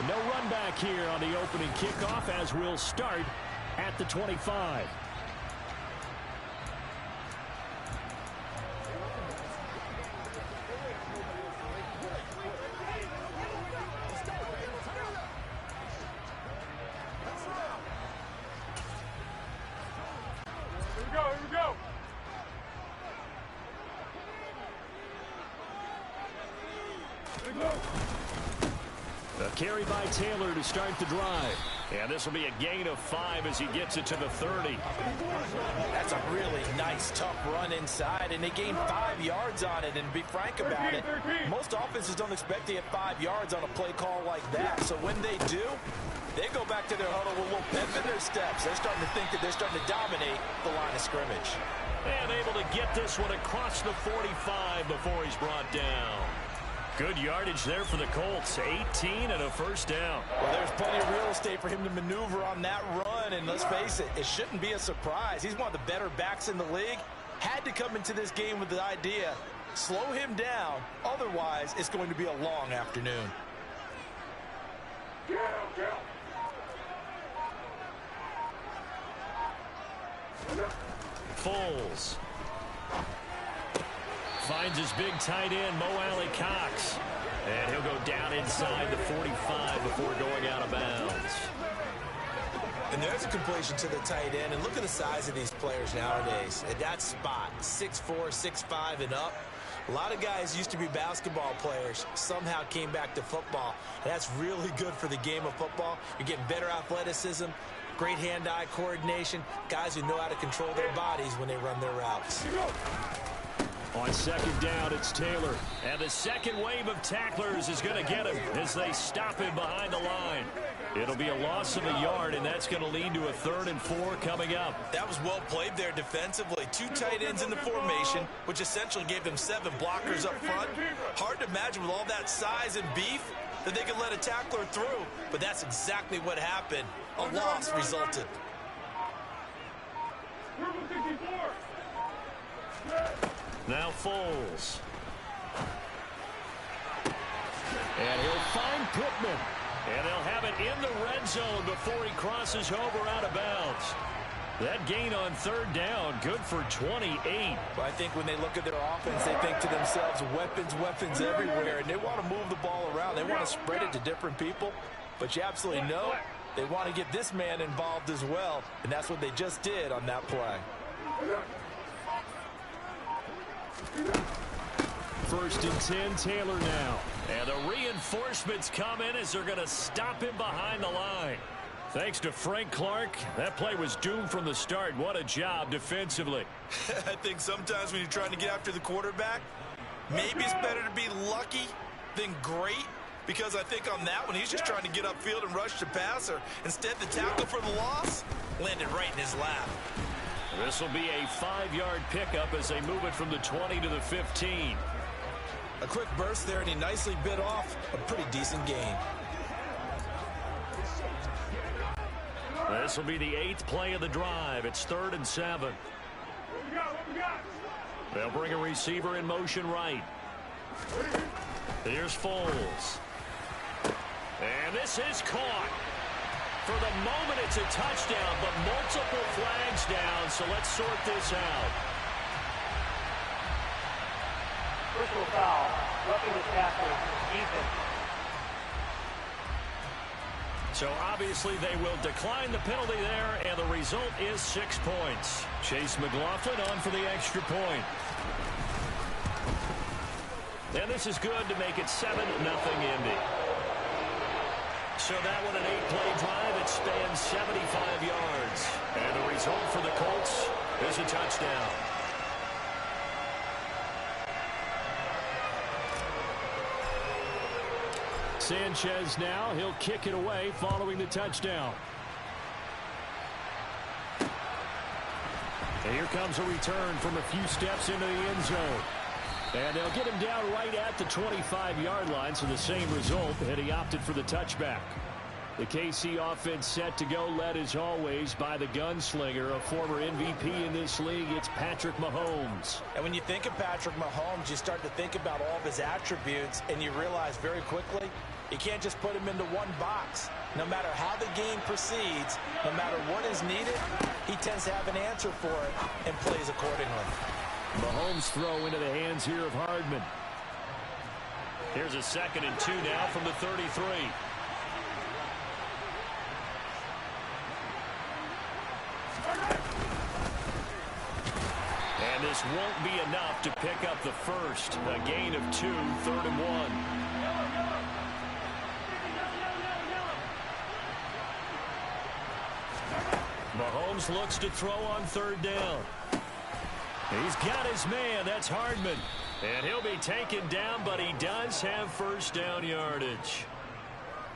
No run back here on the opening kickoff as we'll start at the 25. A carry by Taylor to start the drive. And this will be a gain of 5 as he gets it to the 30. That's a really nice, tough run inside, and they gained 5 yards on it. And to be frank about it, most offenses don't expect to get 5 yards on a play call like that. So when they do, they go back to their huddle with a little pep in their steps. They're starting to think that they're starting to dominate the line of scrimmage. And able to get this one across the 45 before he's brought down. Good yardage there for the Colts. 18 and a first down. Well, there's plenty of real estate for him to maneuver on that run. And let's face it, it shouldn't be a surprise. He's one of the better backs in the league. Had to come into this game with the idea, slow him down. Otherwise, it's going to be a long afternoon. Foles finds his big tight end, Mo Alley-Cox. And he'll go down inside the 45 before going out of bounds. And there's a completion to the tight end. And look at the size of these players nowadays. At that spot, 6'4", 6'5", and up. A lot of guys used to be basketball players, somehow came back to football. And that's really good for the game of football. You're getting better athleticism, great hand-eye coordination, guys who know how to control their bodies when they run their routes. On second down, it's Taylor. And the second wave of tacklers is going to get him as they stop him behind the line. It'll be a loss of a yard, and that's going to lead to a 3rd and 4 coming up. That was well played there defensively. 2 tight ends in the formation, which essentially gave them 7 blockers up front. Hard to imagine with all that size and beef that they could let a tackler through. But that's exactly what happened. A loss resulted. Now Foles. And he'll find Pittman. And they'll have it in the red zone before he crosses over out of bounds. That gain on 3rd down, good for 28. Well, I think when they look at their offense, they think to themselves, weapons, weapons everywhere. And they want to move the ball around. They want to spread it to different people. But you absolutely know they want to get this man involved as well. And that's what they just did on that play. 1st and 10, Taylor now. And the reinforcements come in as they're going to stop him behind the line. Thanks to Frank Clark, that play was doomed from the start. What a job defensively. I think sometimes when you're trying to get after the quarterback, maybe it's better to be lucky than great. Because I think on that one, he's just trying to get upfield and rush the passer. Instead, the tackle for the loss landed right in his lap. This will be a 5-yard pickup as they move it from the 20 to the 15. A quick burst there, and he nicely bit off a pretty decent gain. This will be the 8th play of the drive. It's 3rd and 7. They'll bring a receiver in motion right. Here's Foles. And this is caught. For the moment, it's a touchdown, but multiple flags down, so let's sort this out. Personal foul, roughing the tackle, defense. So obviously they will decline the penalty there, and the result is 6 points. Chase McLaughlin on for the extra point. And this is good to make it 7-0 Indy. So that one, an 8-play drive. It spans 75 yards. And the result for the Colts is a touchdown. Sanchez now. He'll kick it away following the touchdown. And here comes a return from a few steps into the end zone. And they'll get him down right at the 25-yard line, so the same result, and he opted for the touchback. The KC offense set to go, led as always by the gunslinger, a former MVP in this league. It's Patrick Mahomes. And when you think of Patrick Mahomes, you start to think about all of his attributes, and you realize very quickly you can't just put him into one box. No matter how the game proceeds, no matter what is needed, he tends to have an answer for it and plays accordingly. Mahomes' throw into the hands here of Hardman. Here's a 2nd and 2 now from the 33. And this won't be enough to pick up the first. A gain of 2, 3rd and 1. Mahomes looks to throw on 3rd down. He's got his man. That's Hardman. And he'll be taken down, but he does have 1st down yardage.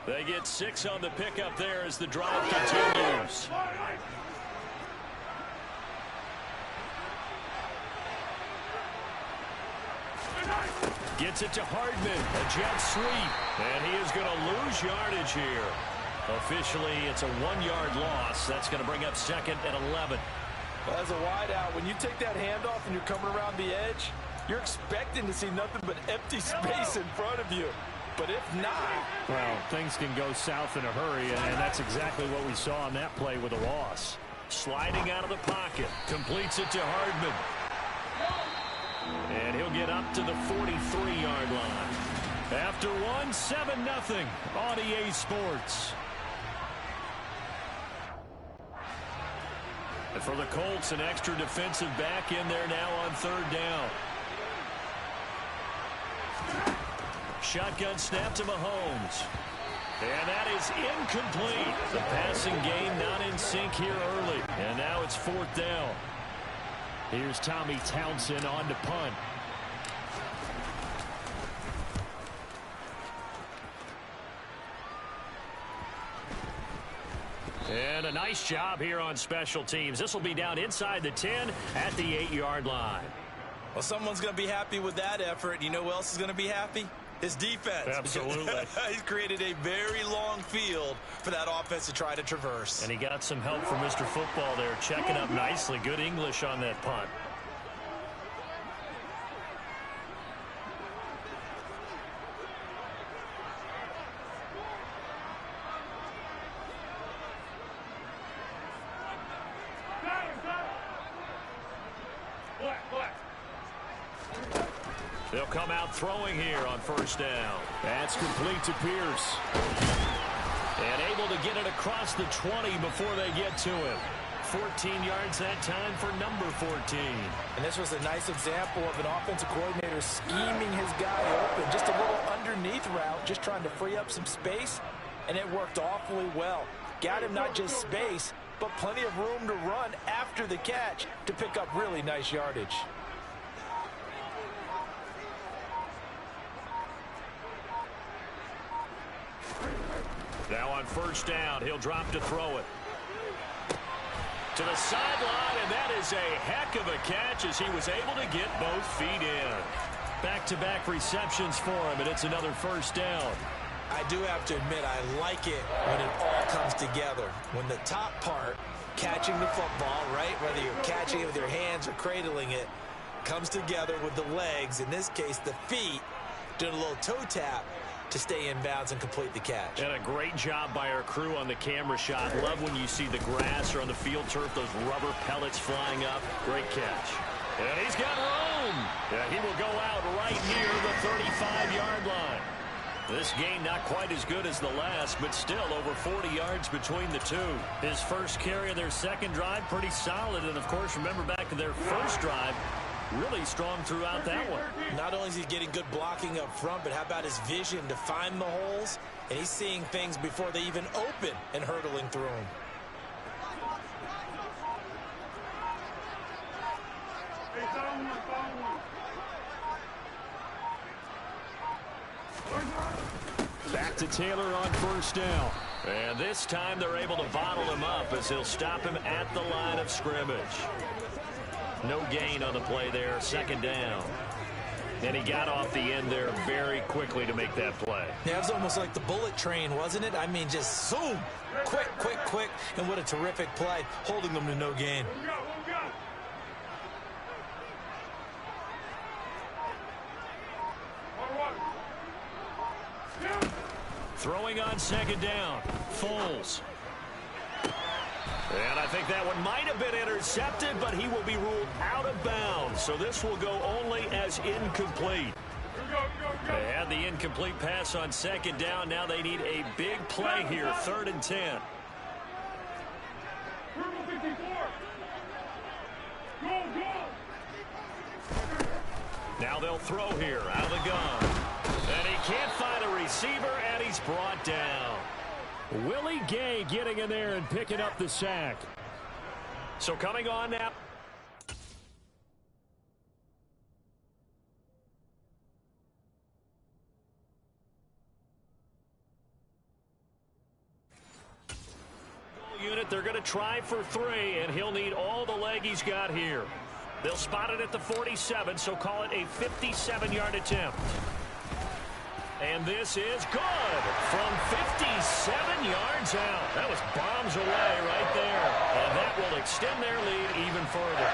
They get 6 on the pickup there as the drive continues. Gets it to Hardman. A jet sweep. And he is going to lose yardage here. Officially, it's a 1-yard loss. That's going to bring up 2nd and 11. Well, as a wideout, when you take that handoff and you're coming around the edge, you're expecting to see nothing but empty space in front of you. But if not... Well, things can go south in a hurry, and that's exactly what we saw on that play with a loss. Sliding out of the pocket. Completes it to Hardman. And he'll get up to the 43-yard line. After one, 7-0 on EA Sports. And for the Colts, an extra defensive back in there now on 3rd down. Shotgun snap to Mahomes. And that is incomplete. The passing game not in sync here early. And now it's 4th down. Here's Tommy Townsend on to punt. And a nice job here on special teams. This will be down inside the 10 at the 8-yard line. Well, someone's going to be happy with that effort. You know who else is going to be happy? His defense. Absolutely. He's created a very long field for that offense to try to traverse. And he got some help from Mr. Football there, checking up nicely. Good English on that punt. They'll come out throwing here on 1st down. That's complete to Pierce. And able to get it across the 20 before they get to him. 14 yards that time for number 14. And this was a nice example of an offensive coordinator scheming his guy open. Just a little underneath route, just trying to free up some space. And it worked awfully well. Got him not just space, but plenty of room to run after the catch to pick up really nice yardage. Now on 1st down, he'll drop to throw it. To the sideline, and that is a heck of a catch as he was able to get both feet in. Back-to-back receptions for him, and it's another 1st down. I do have to admit, I like it when it all comes together. When the top part, catching the football, right, whether you're catching it with your hands or cradling it, comes together with the legs, in this case the feet, doing a little toe tap to stay in bounds and complete the catch. And a great job by our crew on the camera shot. Love when you see the grass or on the field turf, those rubber pellets flying up. Great catch. And he's got room. Yeah, he will go out right near the 35-yard line. This game not quite as good as the last, but still over 40 yards between the two. His first carry of their second drive, pretty solid. And, of course, remember back to their first drive, really strong throughout that one. Not only is he getting good blocking up front, but how about his vision to find the holes? And he's seeing things before they even open and hurtling through them. Back to Taylor on 1st down. And this time they're able to bottle him up as he'll stop him at the line of scrimmage. No gain on the play there, 2nd down. And he got off the end there very quickly to make that play. Yeah, it was almost like the bullet train, wasn't it? I mean, just zoom, quick, quick, quick, and what a terrific play, holding them to no gain. Throwing on second down, Foles. And I think that one might have been intercepted, but he will be ruled out of bounds. So this will go only as incomplete. They had the incomplete pass on second down. Now they need a big play here, 3rd and 10. Now they'll throw here out of the gun. And he can't find a receiver, and he's brought down. Willie Gay getting in there and picking up the sack. So coming on now. Unit, they're going to try for 3, and he'll need all the leg he's got here. They'll spot it at the 47, so call it a 57-yard attempt. And this is good from 57 yards out. That was bombs away right there. And that will extend their lead even further.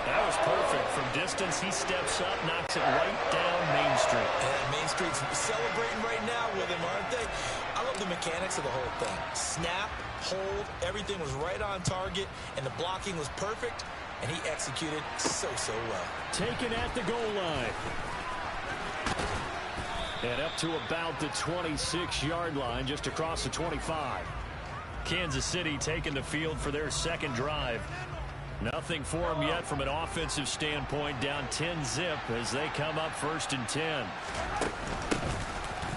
That was perfect. From distance, he steps up, knocks it right down Main Street. And Main Street's celebrating right now with him, aren't they? I love the mechanics of the whole thing. Snap, hold, everything was right on target, and the blocking was perfect, and he executed so well. Taken at the goal line. And up to about the 26-yard line, just across the 25. Kansas City taking the field for their second drive. Nothing for them yet from an offensive standpoint, down 10-zip as they come up 1st and 10.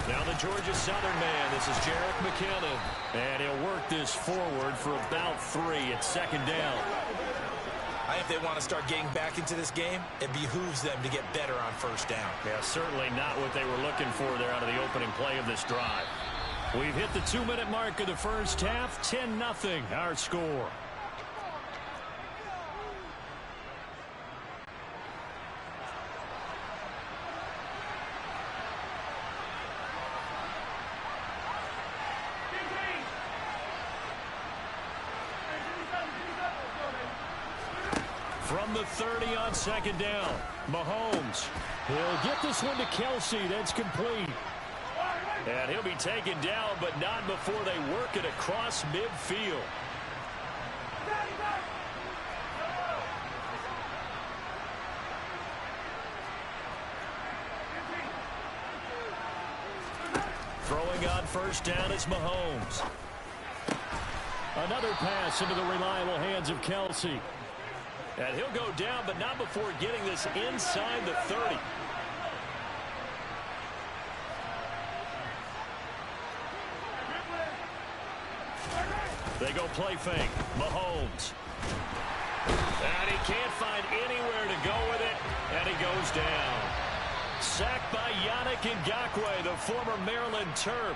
Now the Georgia Southern man, this is Jerick McKinnon. And he'll work this forward for about 3 at 2nd down. I think if they want to start getting back into this game, it behooves them to get better on 1st down. Yeah, certainly not what they were looking for there out of the opening play of this drive. We've hit the 2-minute mark of the first half, 10-0 our score. From the 30 on 2nd down, Mahomes. He'll get this one to Kelsey. That's complete. And he'll be taken down, but not before they work it across midfield. Throwing on 1st down is Mahomes. Another pass into the reliable hands of Kelsey. And he'll go down, but not before getting this inside the 30. They go play fake. Mahomes. And he can't find anywhere to go with it, and he goes down. Sacked by Yannick Ngakoue, the former Maryland Terp.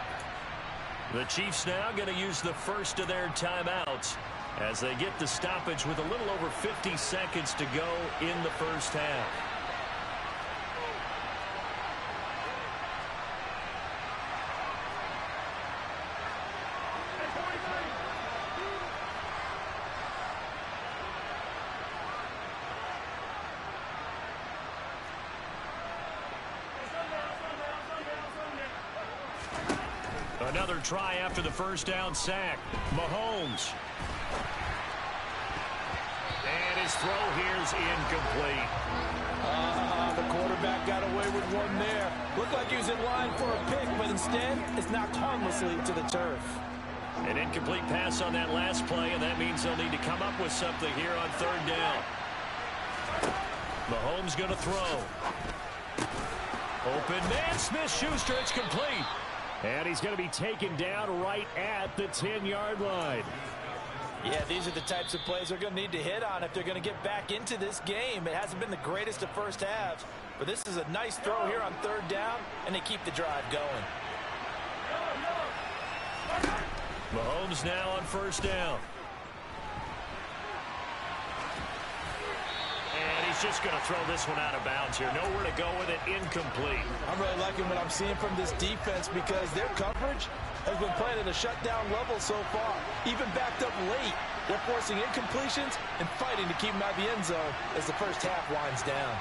The Chiefs now going to use the first of their timeouts as they get the stoppage with a little over 50 seconds to go in the first half. Another try after the 1st down sack. Mahomes. And his throw here's incomplete. The quarterback got away with one there. Looked like he was in line for a pick, but instead it's knocked harmlessly to the turf. An incomplete pass on that last play, and that means they'll need to come up with something here on 3rd down. Mahomes going to throw. Open man, Smith-Schuster, it's complete. And he's going to be taken down right at the 10-yard line. Yeah, these are the types of plays they're going to need to hit on if they're going to get back into this game. It hasn't been the greatest of first halves, but this is a nice throw here on 3rd down, and they keep the drive going. Mahomes now on 1st down. And he's he's just going to throw this one out of bounds here. Nowhere to go with it. Incomplete. I'm really liking what I'm seeing from this defense because their coverage has been playing at a shutdown level so far. Even backed up late, they're forcing incompletions and fighting to keep them out of the end zone as the first half winds down.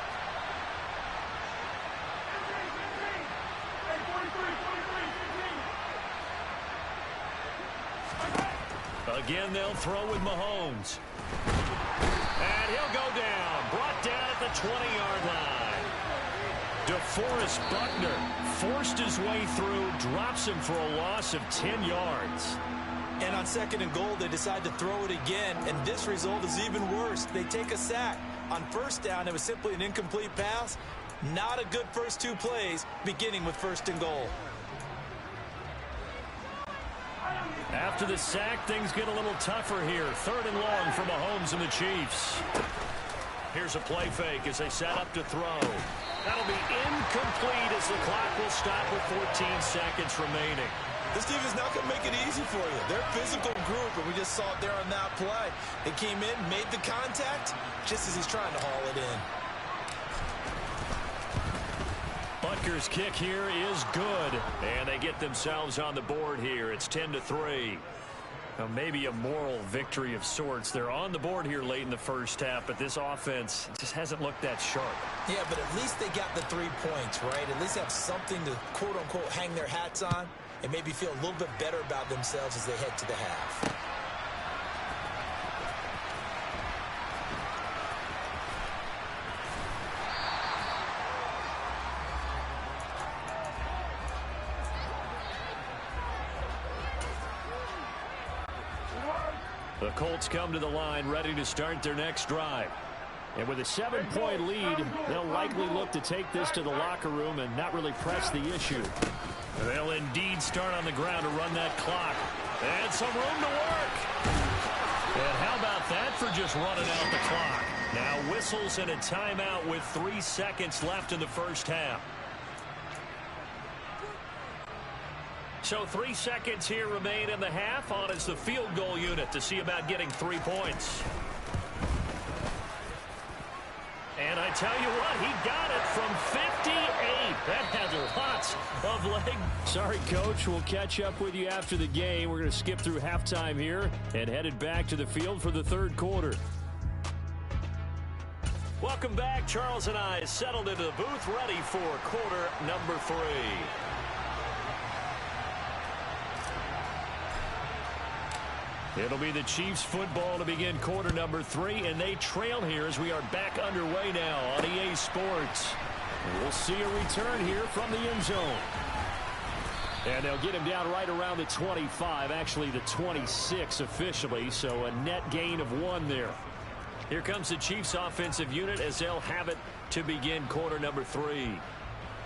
Again, they'll throw with Mahomes. And he'll go down. Brought down at the 20-yard line. DeForest Buckner forced his way through, drops him for a loss of 10 yards. And on 2nd and goal, they decide to throw it again, and this result is even worse. They take a sack. On 1st down, it was simply an incomplete pass. Not a good first 2 plays, beginning with 1st and goal. After the sack, things get a little tougher here. 3rd and long for Mahomes and the Chiefs. Here's a play fake as they set up to throw. That'll be incomplete as the clock will stop with 14 seconds remaining. This team is not going to make it easy for you. They're a physical group, and we just saw it there on that play. They came in, made the contact, just as he's trying to haul it in. Butker's kick here is good, and they get themselves on the board here. It's 10-3. Now, maybe a moral victory of sorts. They're on the board here late in the first half, but this offense just hasn't looked that sharp. Yeah, but at least they got the 3 points, right? At least have something to, quote-unquote, hang their hats on and maybe feel a little bit better about themselves as they head to the half. The Colts come to the line ready to start their next drive. And with a 7-point lead, they'll likely look to take this to the locker room and not really press the issue. They'll indeed start on the ground to run that clock. And some room to work. And how about that for just running out the clock? Now whistles and a timeout with 3 seconds left in the first half. So 3 seconds here remain in the half. On is the field goal unit to see about getting 3 points. And I tell you what, he got it from 58. That had lots of leg. Sorry, Coach. We'll catch up with you after the game. We're going to skip through halftime here and headed back to the field for the 3rd quarter. Welcome back. Charles and I settled into the booth ready for quarter number 3. It'll be the Chiefs football to begin quarter number 3, and they trail here as we are back underway now on EA Sports. We'll see a return here from the end zone. And they'll get him down right around the 25, actually the 26 officially, so a net gain of 1 there. Here comes the Chiefs offensive unit as they'll have it to begin quarter number 3.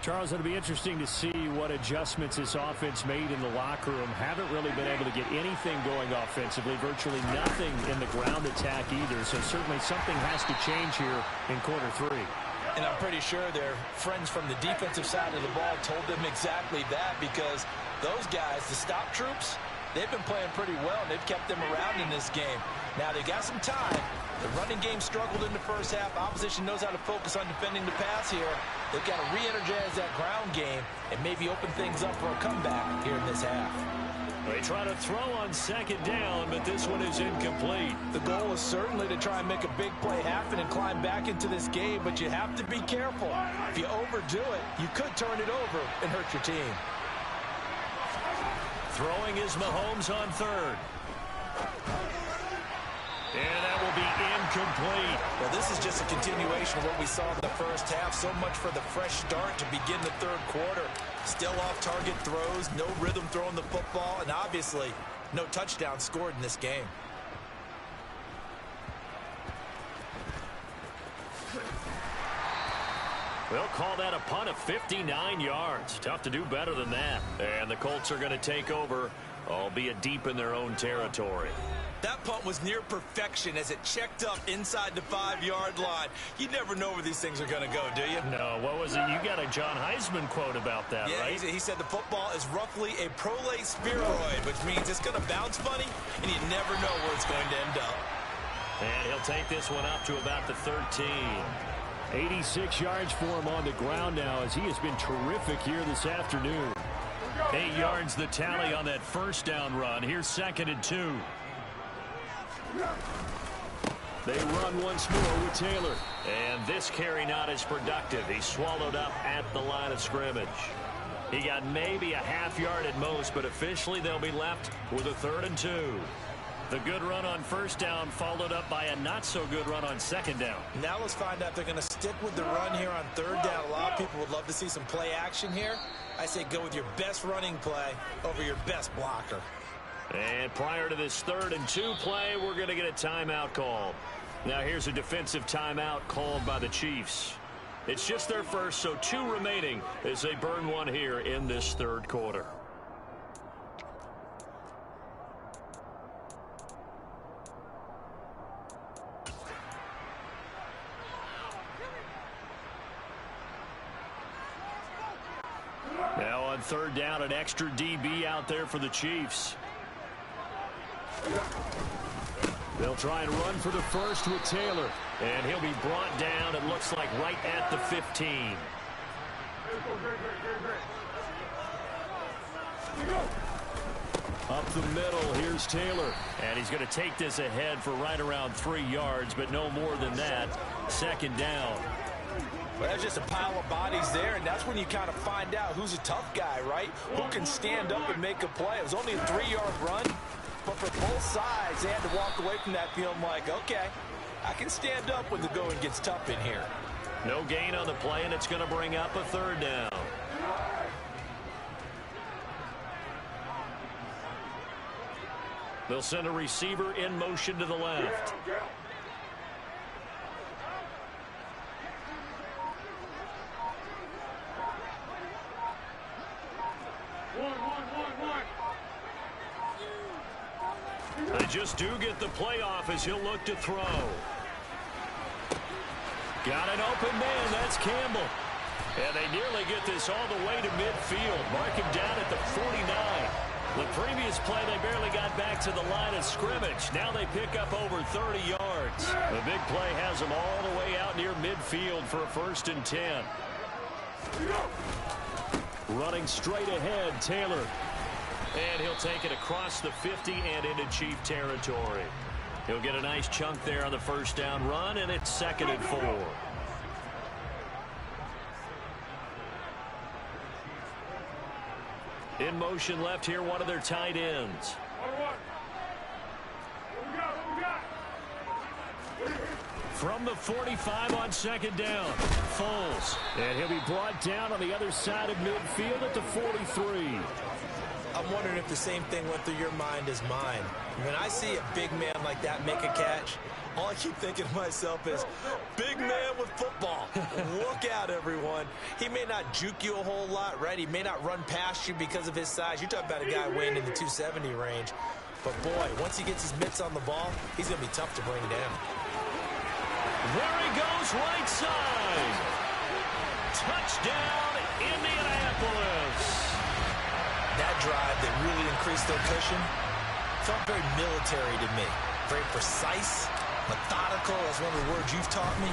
Charles, it'll be interesting to see what adjustments this offense made in the locker room. Haven't really been able to get anything going offensively, virtually nothing in the ground attack either. So certainly something has to change here in quarter 3. And I'm pretty sure their friends from the defensive side of the ball told them exactly that, because those guys, the stop troops, they've been playing pretty well, and they've kept them around in this game. Now, they got some time. The running game struggled in the first half. Opposition knows how to focus on defending the pass here. They've got to re-energize that ground game and maybe open things up for a comeback here in this half. They try to throw on 2nd down, but this one is incomplete. The goal is certainly to try and make a big play happen and climb back into this game, but you have to be careful. If you overdo it, you could turn it over and hurt your team. Throwing is Mahomes on 3rd. And that will be incomplete. Well, this is just a continuation of what we saw in the first half. So much for the fresh start to begin the 3rd quarter. Still off-target throws, no rhythm throwing the football, and obviously no touchdown scored in this game. They'll call that a punt of 59 yards. Tough to do better than that. And the Colts are going to take over, albeit deep in their own territory. That punt was near perfection as it checked up inside the 5-yard line. You never know where these things are going to go, do you? No, what was it? You got a John Heisman quote about that, yeah, right? He said the football is roughly a prolate spheroid, which means it's going to bounce funny, and you never know where it's going to end up. And he'll take this one up to about the 13. 86 yards for him on the ground now as he has been terrific here this afternoon. 8 yards the tally on that first down run. Here's 2nd and 2. They run once more with Taylor. And this carry not as productive. He's swallowed up at the line of scrimmage. He got maybe a half yard at most, but officially they'll be left with a 3rd and 2. The good run on first down followed up by a not-so-good run on 2nd down. Now let's find out if they're going to stick with the run here on 3rd down. A lot of people would love to see some play action here. I say go with your best running play over your best blocker. And prior to this 3rd and 2 play, we're going to get a timeout called. Now here's a defensive timeout called by the Chiefs. It's just their first, so 2 remaining as they burn one here in this 3rd quarter. Now on 3rd down, an extra DB out there for the Chiefs. They'll try and run for the first with Taylor. And he'll be brought down, it looks like, right at the 15. Up the middle, here's Taylor. And he's going to take this ahead for right around 3 yards, but no more than that. 2nd down. Well, that's just a pile of bodies there, and that's when you kind of find out who's a tough guy, right? Who can stand up and make a play. It was only a 3-yard run, but for both sides, they had to walk away from that feeling like, okay, I can stand up when the going gets tough in here. No gain on the play, and it's going to bring up a 3rd down. They'll send a receiver in motion to the left. They just do get the play off as he'll look to throw. Got an open man. That's Campbell. And they nearly get this all the way to midfield. Mark him down at the 49. The previous play, they barely got back to the line of scrimmage. Now they pick up over 30 yards. The big play has them all the way out near midfield for a 1st and 10. Running straight ahead, Taylor. And he'll take it across the 50 and into Chief territory. He'll get a nice chunk there on the first down run, and it's 2nd and 4. In motion left here, one of their tight ends. From the 45 on 2nd down, Foles. And he'll be brought down on the other side of midfield at the 43. I'm wondering if the same thing went through your mind as mine. When I see a big man like that make a catch, all I keep thinking to myself is, big man with football. Look out, everyone. He may not juke you a whole lot, right? He may not run past you because of his size. You're talking about a guy weighing in the 270 range. But, boy, once he gets his mitts on the ball, he's going to be tough to bring down. There he goes, right side. Touchdown, Indianapolis. That drive that really increased their cushion felt very military to me. Very precise, methodical. That's one of the words you've taught me.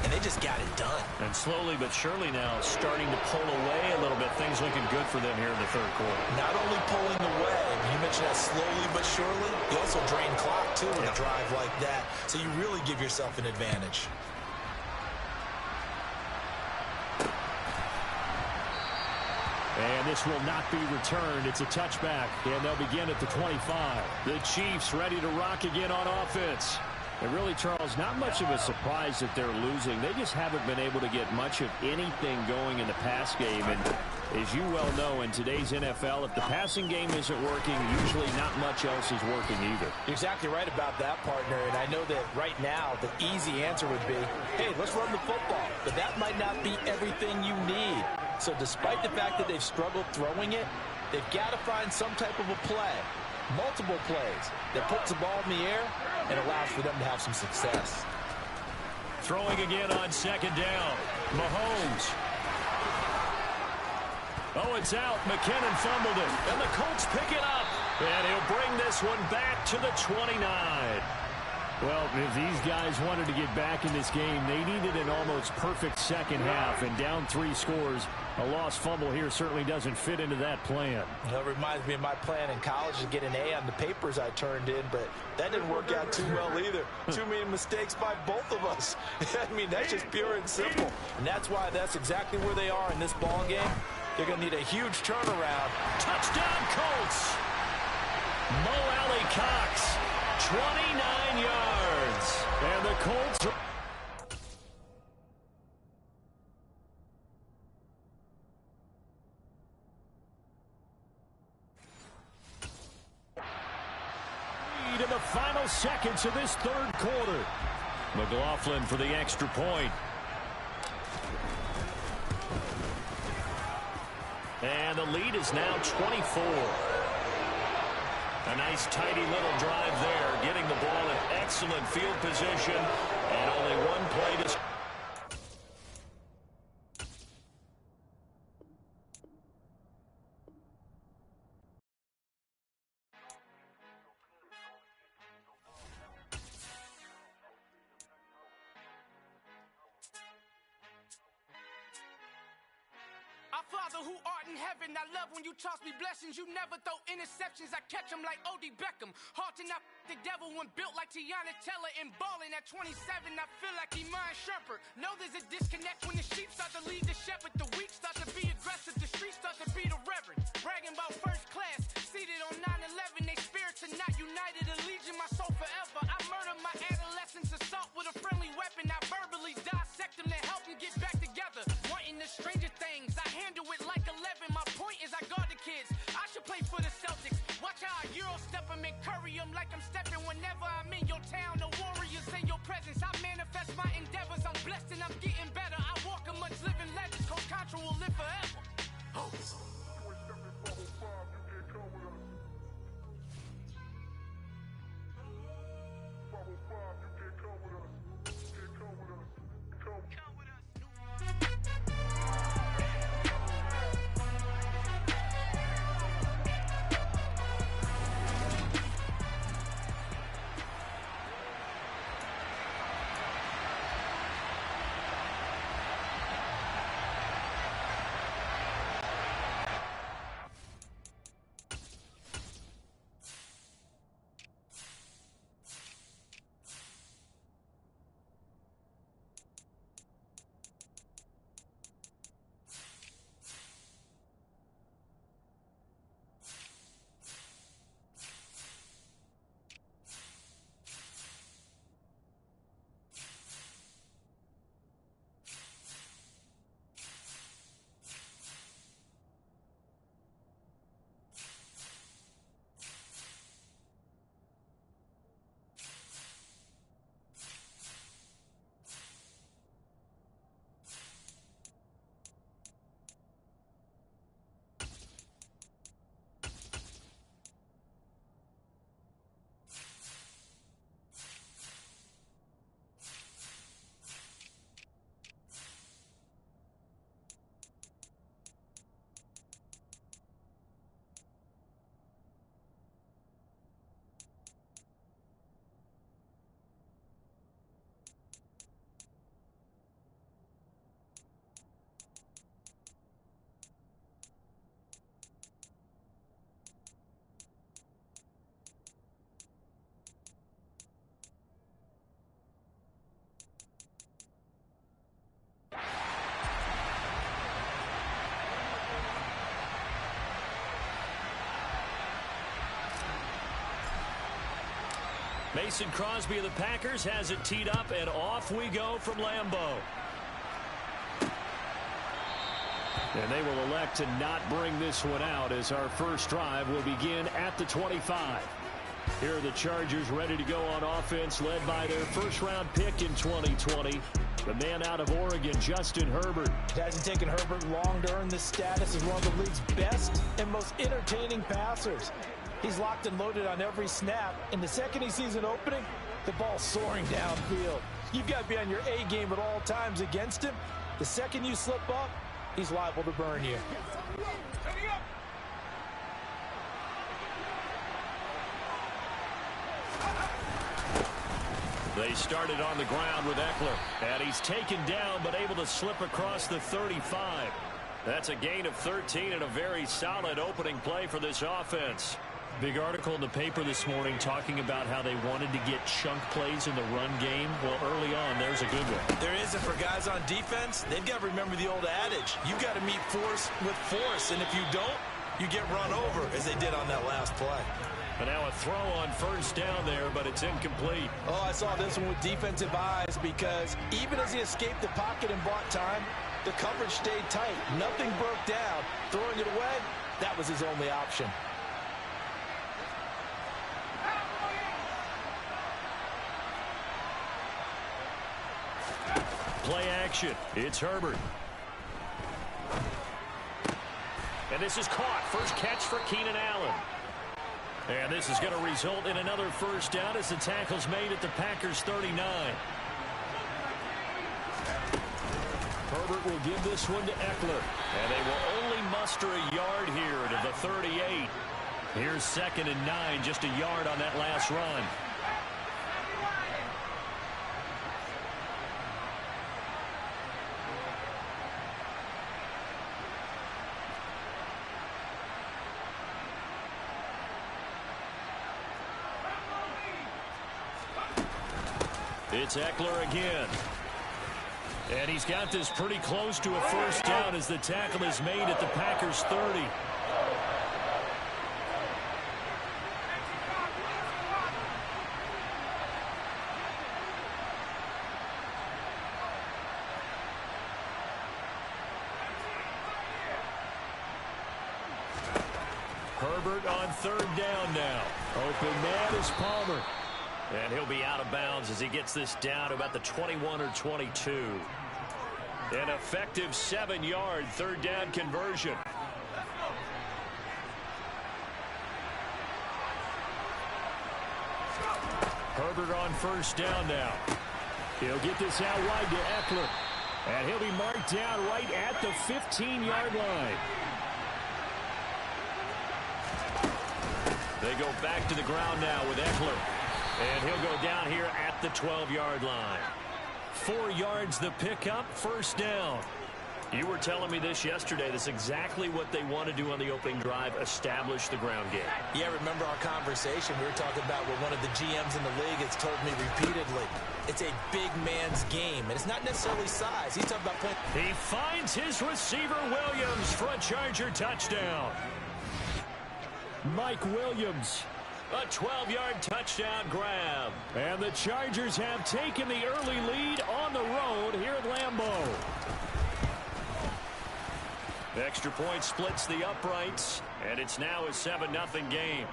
And they just got it done. And slowly but surely now starting to pull away a little bit. Things looking good for them here in the 3rd quarter. Not only pulling away, you mentioned that slowly but surely. You also drain clock, too, with a drive like that. So you really give yourself an advantage. And this will not be returned. It's a touchback, and they'll begin at the 25. The Chiefs ready to rock again on offense. And really, Charles, not much of a surprise that they're losing. They just haven't been able to get much of anything going in the pass game. And as you well know, in today's NFL, if the passing game isn't working, usually not much else is working either. You're exactly right about that, partner. And I know that right now the easy answer would be, hey, let's run the football. But that might not be everything you need. So despite the fact that they've struggled throwing it, they've got to find some type of a play, multiple plays, that puts the ball in the air and allows for them to have some success. Throwing again on 2nd down. Mahomes. Oh, it's out. McKinnon fumbled it. And the Colts pick it up. And he'll bring this one back to the 29. Well, if these guys wanted to get back in this game, they needed an almost perfect second half, and down 3 scores. A lost fumble here certainly doesn't fit into that plan. Well, it reminds me of my plan in college to get an A on the papers I turned in, but that didn't work out too well either. Too many mistakes by both of us. I mean, that's just pure and simple. And that's why that's exactly where they are in this ball game. They're going to need a huge turnaround. Touchdown, Colts. Mo Alley Cox, 29 yards. And the Colts are... in the final seconds of this third quarter. McLaughlin for the extra point. And the lead is now 24. A nice tidy little drive there, getting the ball in excellent field position, and only one play to... Our Father who art in heaven, I love when you toss me blessings. You never throw interceptions, I catch them like O.D. Beckham. Hard to not the devil when built like Tiana Teller. And balling at 27, I feel like Iman Shumpert. Know there's a disconnect when the sheep start to lead the shepherd. The weak start to be aggressive, the streets start to be the reverend. Bragging about first class, seated on 9/11. They spirits are not united, a legion, my soul forever. I murder my adolescence, assault with a friendly weapon. I verbally dissect them to help them get back together. Wanting the stranger things, I handle it like 11. My point is I guard the kids. I should play for the Celtics. Watch how I Euro step them and curry them like I'm stepping. Whenever I'm in your town, the Warriors in your presence. I manifest my endeavors. I'm blessed and I'm getting better. I walk amongst living legends. Coach Contra will live forever. Oh. Mason Crosby of the Packers has it teed up, and off we go from Lambeau. And they will elect to not bring this one out as our first drive will begin at the 25. Here are the Chargers ready to go on offense, led by their first-round pick in 2020. The man out of Oregon, Justin Herbert. It hasn't taken Herbert long to earn this status as one of the league's best and most entertaining passers. He's locked and loaded on every snap, and the second he sees an opening, the ball's soaring downfield. You've got to be on your A game at all times against him. The second you slip up, he's liable to burn you. They started on the ground with Eckler. And he's taken down but able to slip across the 35. That's a gain of 13 and a very solid opening play for this offense. Big article in the paper this morning talking about how they wanted to get chunk plays in the run game. Well, early on, there's a good one. There is, and for guys on defense, they've got to remember the old adage. You've got to meet force with force, and if you don't, you get run over, as they did on that last play. And now a throw on first down there, but it's incomplete. Oh, I saw this one with defensive eyes because even as he escaped the pocket and bought time, the coverage stayed tight. Nothing broke down. Throwing it away, that was his only option. Play action. It's Herbert. And this is caught. First catch for Keenan Allen. And this is going to result in another first down as the tackle's made at the Packers' 39. Herbert will give this one to Eckler. And they will only muster a yard here to the 38. Here's 2nd and 9, just a yard on that last run. It's Eckler again. And he's got this pretty close to a first down as the tackle is made at the Packers' 30. Herbert on 3rd down now. Open man is Palmer. And he'll be out of bounds as he gets this down to about the 21 or 22. An effective 7-yard 3rd down conversion. Herbert on first down now. He'll get this out wide to Eckler. And he'll be marked down right at the 15-yard line. They go back to the ground now with Eckler. And he'll go down here at the 12-yard line. 4 yards the pickup, first down. You were telling me this yesterday. That's exactly what they want to do on the opening drive, establish the ground game. Yeah, remember our conversation. We were talking about what one of the GMs in the league has told me repeatedly. It's a big man's game, and it's not necessarily size. He's talking about playing. He finds his receiver, Williams, for a Charger touchdown. Mike Williams. A 12-yard touchdown grab. And the Chargers have taken the early lead on the road here at Lambeau. The extra point splits the uprights, and it's now a 7-0 game.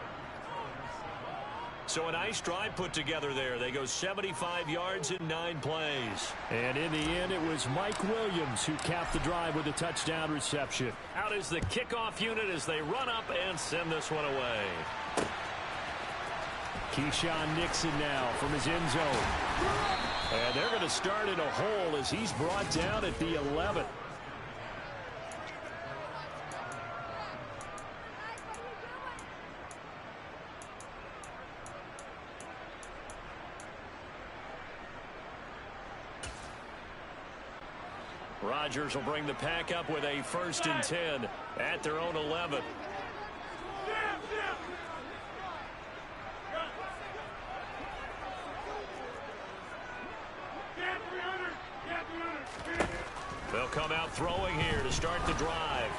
So a nice drive put together there. They go 75 yards in 9 plays. And in the end, it was Mike Williams who capped the drive with a touchdown reception. Out is the kickoff unit as they run up and send this one away. Keyshawn Nixon now from his end zone. And they're going to start in a hole as he's brought down at the 11. Rodgers will bring the pack up with a 1st and 10 at their own 11. They'll come out throwing here to start the drive.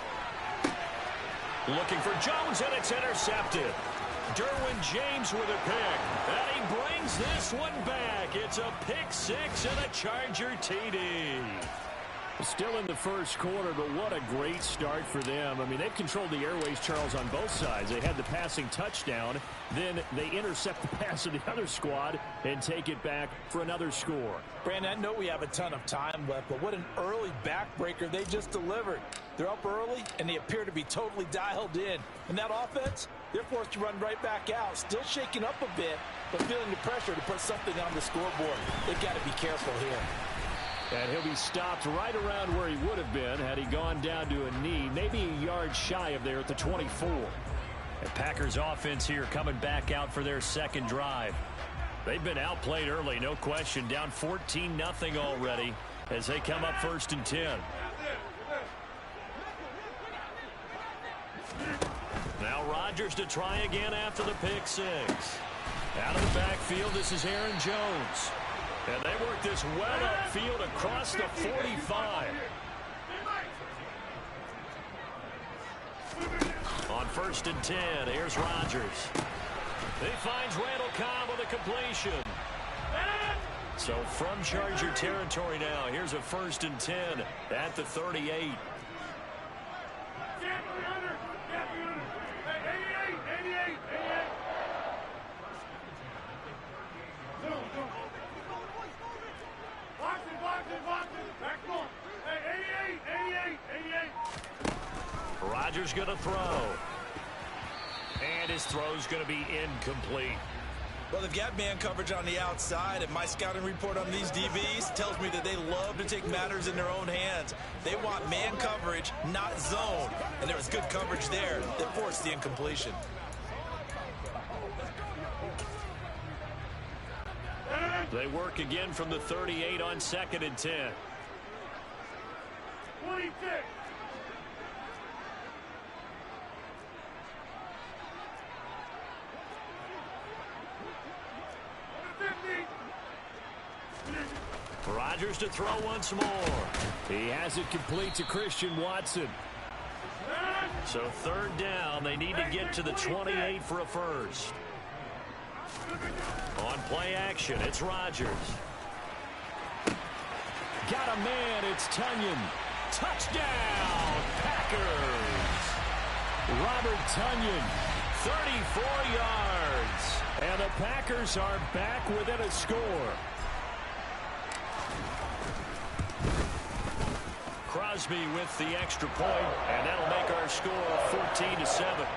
Looking for Jones, and it's intercepted. Derwin James with a pick. And he brings this one back. It's a pick 6 and a Charger TD. Still in the first quarter, but what a great start for them. I mean, they've controlled the airways, Charles, on both sides. They had the passing touchdown. Then they intercept the pass of the other squad and take it back for another score. Brandon, I know we have a ton of time left, but what an early backbreaker they just delivered. They're up early, and they appear to be totally dialed in. And that offense, they're forced to run right back out. Still shaking up a bit, but feeling the pressure to put something on the scoreboard. They've got to be careful here. And he'll be stopped right around where he would have been had he gone down to a knee, maybe a yard shy of there at the 24. And Packers offense here coming back out for their second drive. They've been outplayed early, no question. Down 14-0 already as they come up 1st and 10. Now Rodgers to try again after the pick six. Out of the backfield, this is Aaron Jones. And they work this well upfield across the 45. On 1st and 10, here's Rodgers. He finds Randall Cobb with a completion. So from Charger territory now, here's a 1st and 10 at the 38. Rodgers going to throw. And his throw's going to be incomplete. Well, they've got man coverage on the outside, and my scouting report on these DBs tells me that they love to take matters in their own hands. They want man coverage, not zone. And there was good coverage there that forced the incompletion. They work again from the 38 on 2nd and 10. 26. Rodgers to throw once more. He has it complete to Christian Watson. So 3rd down, they need to get to the 28 for a first. On play action, it's Rodgers. Got a man, it's Tonyan. Touchdown, Packers. Robert Tonyan, 34 yards. and the Packers are back within a score. Crosby with the extra point, and that'll make our score 14-7.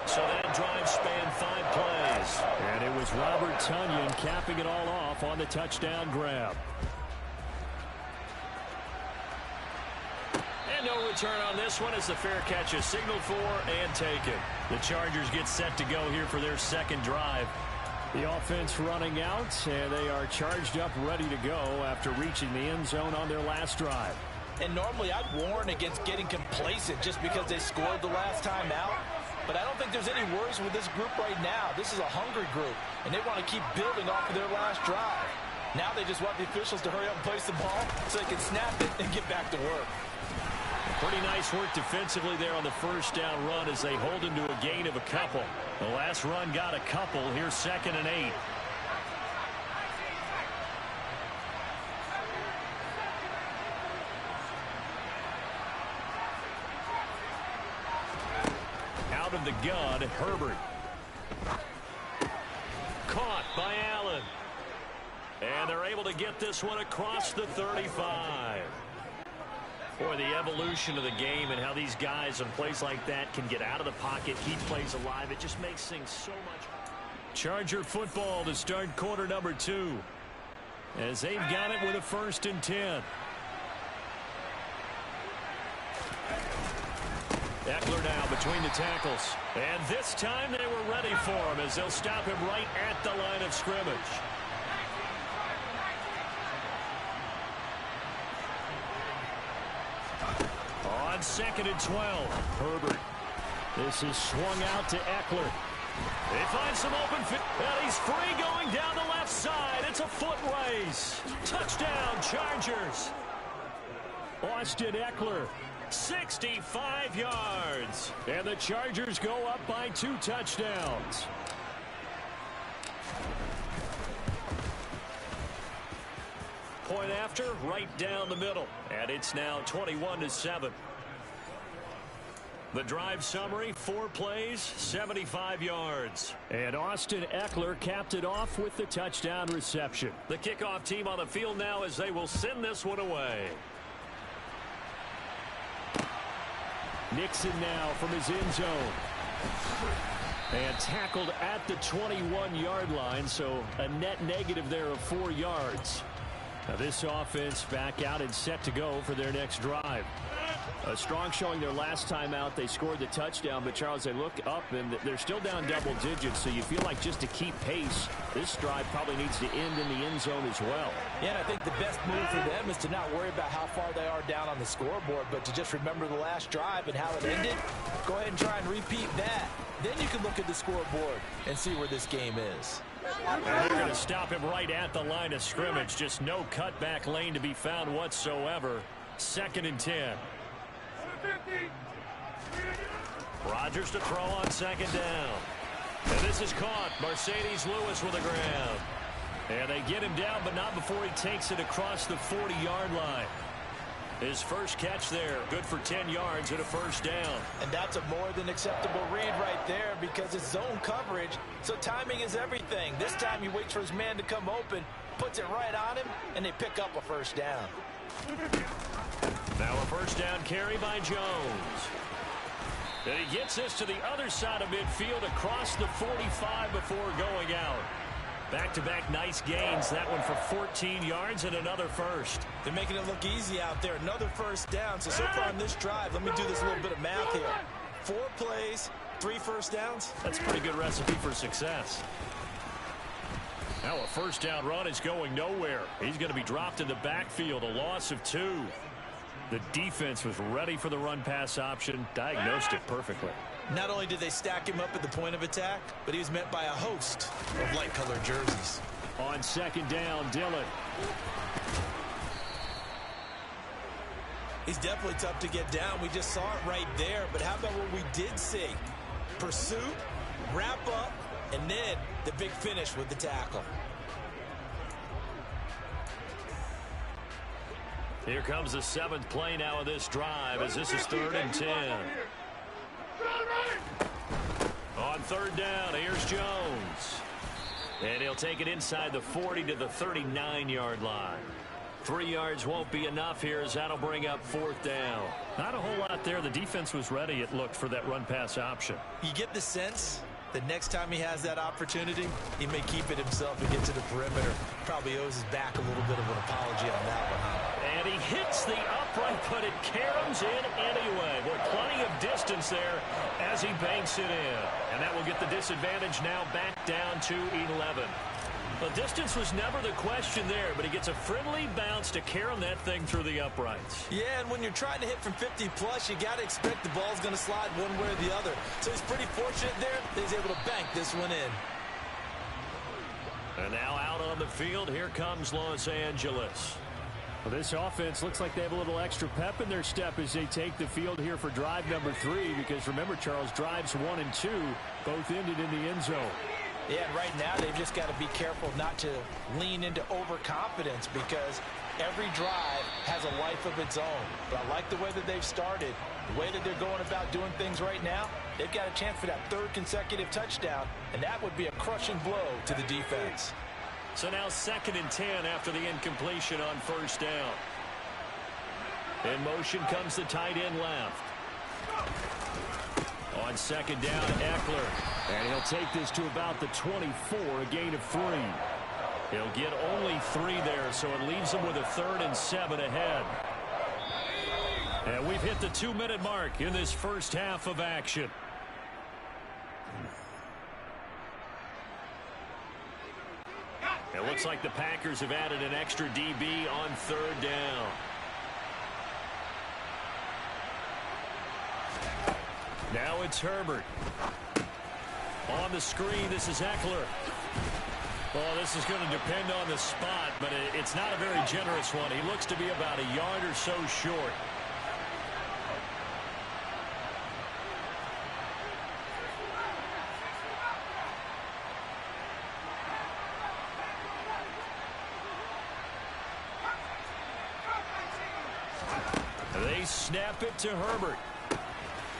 So that drive spanned 5 plays. And it was Robert Tonyan capping it all off on the touchdown grab. And no return on this one as the fair catch is signaled for and taken. The Chargers get set to go here for their 2nd drive. The offense running out, and they are charged up, ready to go after reaching the end zone on their last drive. And normally I'd warn against getting complacent just because they scored the last time out. But I don't think there's any worries with this group right now. This is a hungry group, and they want to keep building off of their last drive. Now they just want the officials to hurry up and place the ball so they can snap it and get back to work. Pretty nice work defensively there on the 1st down run as they hold him to a gain of a couple. The last run got a couple. Here's 2nd and 8. Out of the gun, Herbert. Caught by Allen. And they're able to get this one across the 35. Boy, the evolution of the game and how these guys in plays like that can get out of the pocket, keep plays alive, it just makes things so much. Charger football to start quarter number 2. As they've got it with a 1st and 10. Eckler now between the tackles. And this time they were ready for him as they'll stop him right at the line of scrimmage. On 2nd and 12, Herbert. This is swung out to Eckler. They find some open fit, and he's free going down the left side. It's a foot race. Touchdown, Chargers. Austin Eckler, 65 yards. and the Chargers go up by 2 touchdowns. Point after, right down the middle, and it's now 21-7. The drive summary, 4 plays, 75 yards. And Austin Eckler capped it off with the touchdown reception. The kickoff team on the field now as they will send this one away. Nixon now from his end zone. And tackled at the 21-yard line, so a net negative there of 4 yards. Now this offense back out and set to go for their next drive. A strong showing their last time out. They scored the touchdown, but Charles, they look up and they're still down double digits, so you feel like just to keep pace, this drive probably needs to end in the end zone as well. Yeah, and I think the best move for them is to not worry about how far they are down on the scoreboard, but to just remember the last drive and how it ended. Go ahead and try and repeat that. Then you can look at the scoreboard and see where this game is. And they're going to stop him right at the line of scrimmage. Just no cutback lane to be found whatsoever. 2nd and 10. Rodgers to throw on 2nd down. And this is caught. Mercedes Lewis with the ground. And they get him down, but not before he takes it across the 40-yard line. His first catch there, good for 10 yards and a 1st down. And that's a more than acceptable read right there because it's zone coverage, so timing is everything. This time he waits for his man to come open, puts it right on him, and they pick up a 1st down. Now a 1st down carry by Jones. And he gets this to the other side of midfield across the 45 before going out. Back-to-back nice gains. That one for 14 yards and another 1st. They're making it look easy out there. Another 1st down. So far on this drive, let me do this little bit of math here. 4 plays, 3 1st downs. That's a pretty good recipe for success. Now a 1st down run is going nowhere. He's going to be dropped in the backfield. A loss of 2. The defense was ready for the run-pass option. Diagnosed it perfectly. Not only did they stack him up at the point of attack, but he was met by a host of light-colored jerseys. On 2nd down, Dillon. He's definitely tough to get down. We just saw it right there. But how about what we did see? Pursuit, wrap up, and then the big finish with the tackle. Here comes the 7th play now of this drive as this is 3rd and 10. On 3rd down, here's Jones. And he'll take it inside the 40 to the 39-yard line. 3 yards won't be enough here as that'll bring up 4th down. Not a whole lot there. The defense was ready, it looked, for that run-pass option. You get the sense that next time he has that opportunity, he may keep it himself and get to the perimeter. Probably owes his back a little bit of an apology on that one, huh? And he hits the upright, but it caroms in anyway. With plenty of distance there as he banks it in. And that will get the disadvantage now back down to 11. The distance was never the question there, but he gets a friendly bounce to carom that thing through the uprights. Yeah, and when you're trying to hit from 50-plus, you got to expect the ball's going to slide one way or the other. So he's pretty fortunate there that he's able to bank this one in. And now out on the field, here comes Los Angeles. Well, this offense looks like they have a little extra pep in their step as they take the field here for drive number 3, because remember, Charles, drives 1 and 2 both ended in the end zone. Yeah, and right now they've just got to be careful not to lean into overconfidence because every drive has a life of its own. But I like the way that they've started, the way that they're going about doing things right now. They've got a chance for that 3rd consecutive touchdown, and that would be a crushing blow to the defense. So now 2nd and 10 after the incompletion on 1st down. In motion comes the tight end left. On 2nd down, Eckler. And he'll take this to about the 24, a gain of 3. He'll get only 3 there, so it leaves him with a 3rd and 7 ahead. And we've hit the 2-minute mark in this first half of action. It looks like the Packers have added an extra DB on 3rd down. Now it's Herbert. On the screen, this is Eckler. Well, this is going to depend on the spot, but it's not a very generous one. He looks to be about a yard or so short. They snap it to Herbert.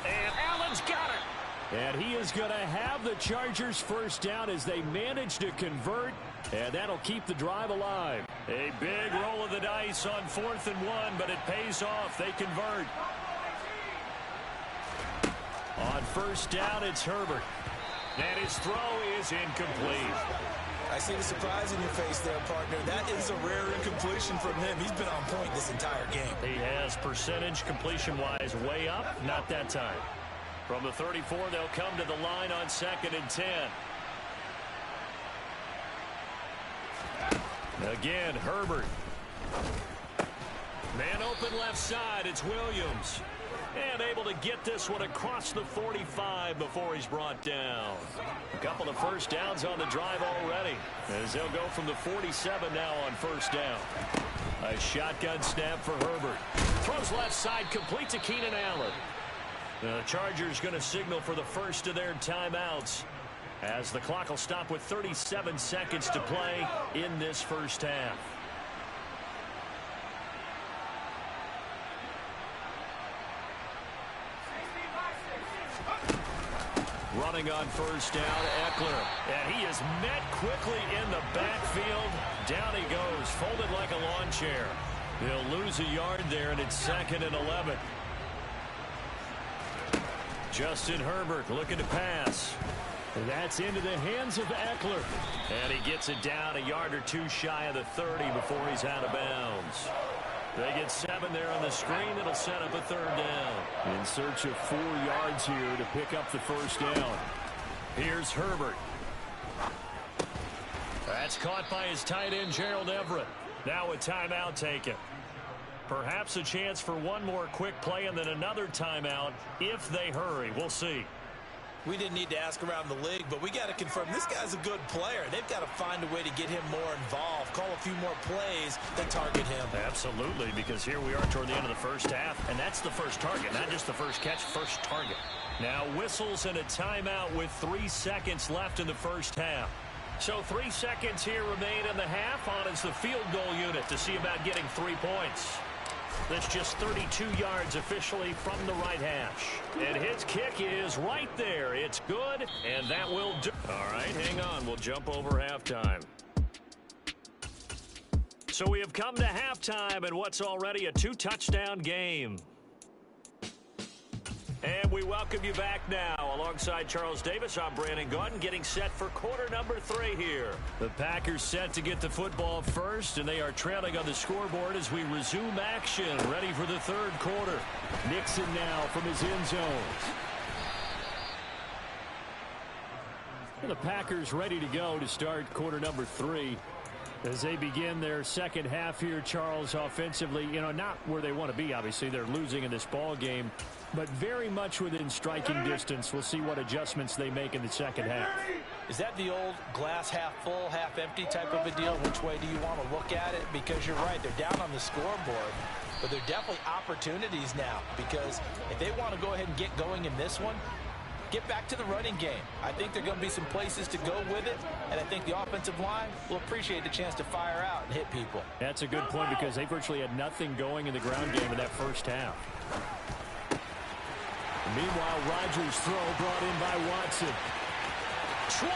And Allen's got it. And he is going to have the Chargers first down as they manage to convert. And that'll keep the drive alive. A big roll of the dice on 4th and 1, but it pays off. They convert. On 1st down, it's Herbert. And his throw is incomplete. I see the surprise in your face there, partner. That is a rare incompletion from him. He's been on point this entire game. He has percentage completion-wise way up. Not that time. From the 34, they'll come to the line on 2nd and 10. Again, Herbert. Man open left side. It's Williams. And able to get this one across the 45 before he's brought down. A couple of first downs on the drive already, as they'll go from the 47 now on first down. A shotgun snap for Herbert. Throws left side, complete to Keenan Allen. The Chargers going to signal for the first of their timeouts, as the clock will stop with 37 seconds to play in this first half. Running on first down, Eckler. And he is met quickly in the backfield. Down he goes, folded like a lawn chair. They'll lose a yard there, and it's 2nd and 11. Justin Herbert looking to pass. And that's into the hands of Eckler. And he gets it down a yard or two shy of the 30 before he's out of bounds. They get 7 there on the screen. It'll set up a 3rd down. In search of 4 yards here to pick up the first down. Here's Herbert. That's caught by his tight end, Gerald Everett. Now a timeout taken. Perhaps a chance for one more quick play and then another timeout if they hurry. We'll see. We didn't need to ask around the league, but we got to confirm this guy's a good player. They've got to find a way to get him more involved, call a few more plays that target him. Absolutely, because here we are toward the end of the first half, and that's the first target, not just the first catch, first target. Now whistles and a timeout with 3 seconds left in the first half. So 3 seconds here remain in the half. On is the field goal unit to see about getting 3 points. That's just 32 yards officially from the right hash. And his kick is right there. It's good, and that will do. All right, hang on. We'll jump over halftime. So we have come to halftime in what's already a 2-touchdown game. And we welcome you back now. Alongside Charles Davis, I'm Brandon Gaudin, getting set for quarter number 3 here. The Packers set to get the football first, and they are trailing on the scoreboard as we resume action, ready for the 3rd quarter. Nixon now from his end zone. The Packers ready to go to start quarter number 3. As they begin their second half here, Charles, offensively, not where they want to be, obviously. They're losing in this ball game, but very much within striking distance. We'll see what adjustments they make in the second half. Is that the old glass half full, half empty type of a deal? Which way do you want to look at it? Because you're right, they're down on the scoreboard, but they're definitely opportunities now, because if they want to go ahead and get going in this one, get back to the running game. I think there are going to be some places to go with it, and I think the offensive line will appreciate the chance to fire out and hit people. That's a good point, because they virtually had nothing going in the ground game in that first half. Meanwhile, Rodgers' throw brought in by Watson. 20!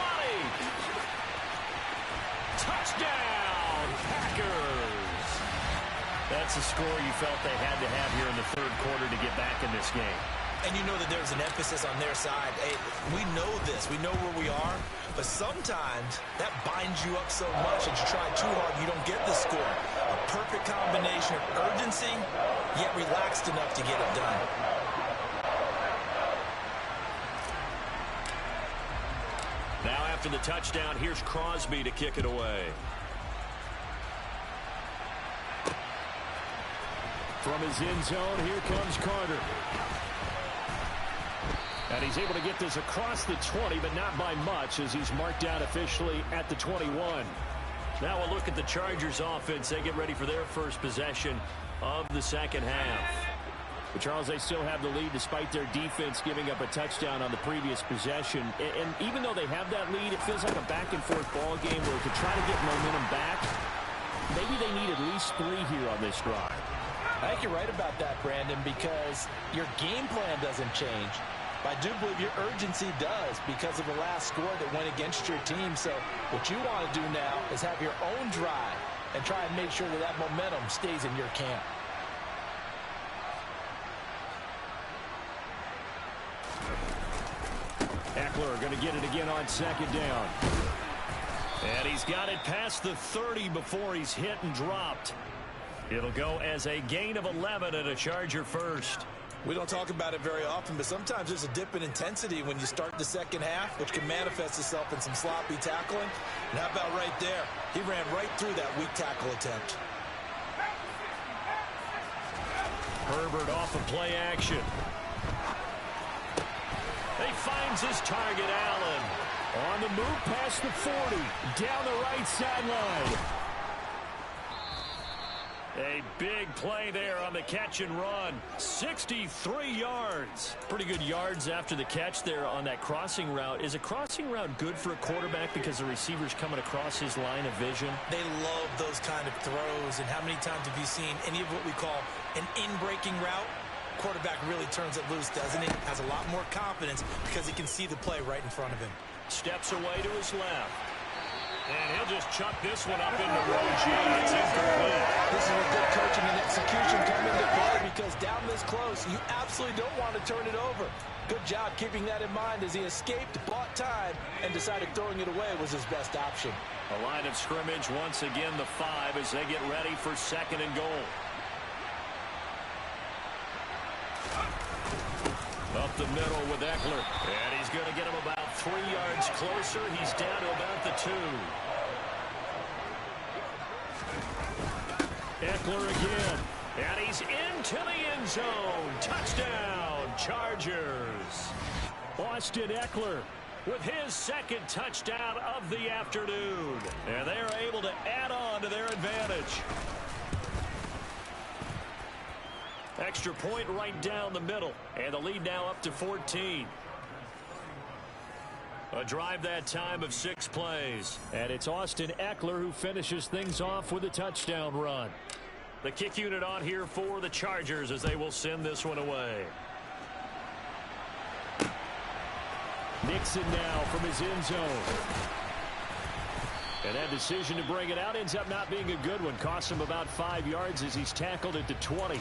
Touchdown, Packers! That's a score you felt they had to have here in the 3rd quarter to get back in this game. And you know that there's an emphasis on their side. Hey, we know this. We know where we are. But sometimes that binds you up so much that you try too hard and you don't get the score. A perfect combination of urgency, yet relaxed enough to get it done. Now after the touchdown, here's Crosby to kick it away. From his end zone, here comes Carter. And he's able to get this across the 20, but not by much, as he's marked out officially at the 21. Now we'll look at the Chargers offense. They get ready for their first possession of the second half. But Charles, they still have the lead despite their defense giving up a touchdown on the previous possession. And even though they have that lead, it feels like a back-and-forth ball game where to try to get momentum back, maybe they need at least 3 here on this drive. I think you're right about that, Brandon, because your game plan doesn't change. But I do believe your urgency does because of the last score that went against your team. So what you want to do now is have your own drive and try and make sure that that momentum stays in your camp. Eckler going to get it again on second down. And he's got it past the 30 before he's hit and dropped. It'll go as a gain of 11 and a Charger first. We don't talk about it very often, but sometimes there's a dip in intensity when you start the second half, which can manifest itself in some sloppy tackling. And how about right there? He ran right through that weak tackle attempt. Herbert off of play action. He finds his target, Allen. On the move past the 40, down the right sideline. A big play there on the catch and run. 63 yards. Pretty good yards after the catch there on that crossing route. Is a crossing route good for a quarterback because the receiver's coming across his line of vision? They love those kind of throws. And how many times have you seen any of what we call an in-breaking route? Quarterback really turns it loose, doesn't he? Has a lot more confidence because he can see the play right in front of him. Steps away to his left. And he'll just chuck this one up into Rozier. It's incomplete. This is where good coaching and execution come into play, because down this close, you absolutely don't want to turn it over. Good job keeping that in mind as he escaped, bought time, and decided throwing it away was his best option. A line of scrimmage once again, the 5, as they get ready for second and goal. Up the middle with Eckler. And he's going to get him about 3 yards closer. He's down to about the 2. Eckler again. And he's into the end zone. Touchdown, Chargers. Austin Eckler with his second touchdown of the afternoon. And they're able to add on to their advantage. Extra point right down the middle. And the lead now up to 14. A drive that time of 6 plays. And it's Austin Eckler who finishes things off with a touchdown run. The kick unit on here for the Chargers as they will send this one away. Nixon now from his end zone. And that decision to bring it out ends up not being a good one. Costs him about 5 yards as he's tackled at the 20.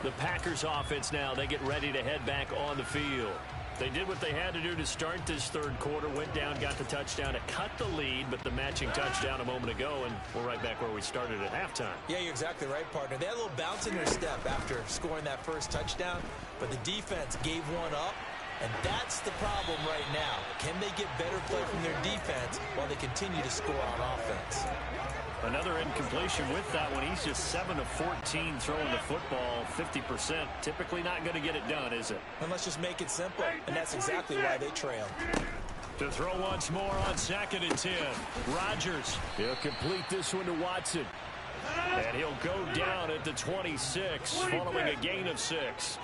The Packers offense now, they get ready to head back on the field. They did what they had to do to start this third quarter, went down, got the touchdown to cut the lead, but the matching touchdown a moment ago, and we're right back where we started at halftime. Yeah, you're exactly right, partner. They had a little bounce in their step after scoring that first touchdown, but the defense gave one up, and that's the problem right now. Can they get better play from their defense while they continue to score on offense? Another incompletion with that one. He's just 7 of 14 throwing the football, 50%. Typically not going to get it done, is it? And let's just make it simple, and that's exactly why they trail. To throw once more on 2nd and 10. Rodgers. He'll complete this one to Watson. And he'll go down at the 26 following a gain of 6.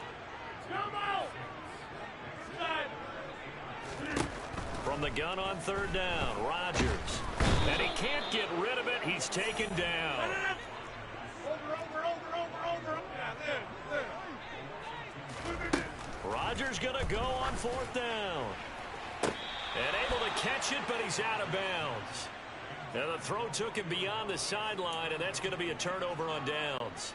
From the gun on 3rd down, Rodgers. And he can't get rid of it. He's taken down. Rodgers going to go on 4th down. And able to catch it, but he's out of bounds. And the throw took him beyond the sideline, and that's going to be a turnover on downs.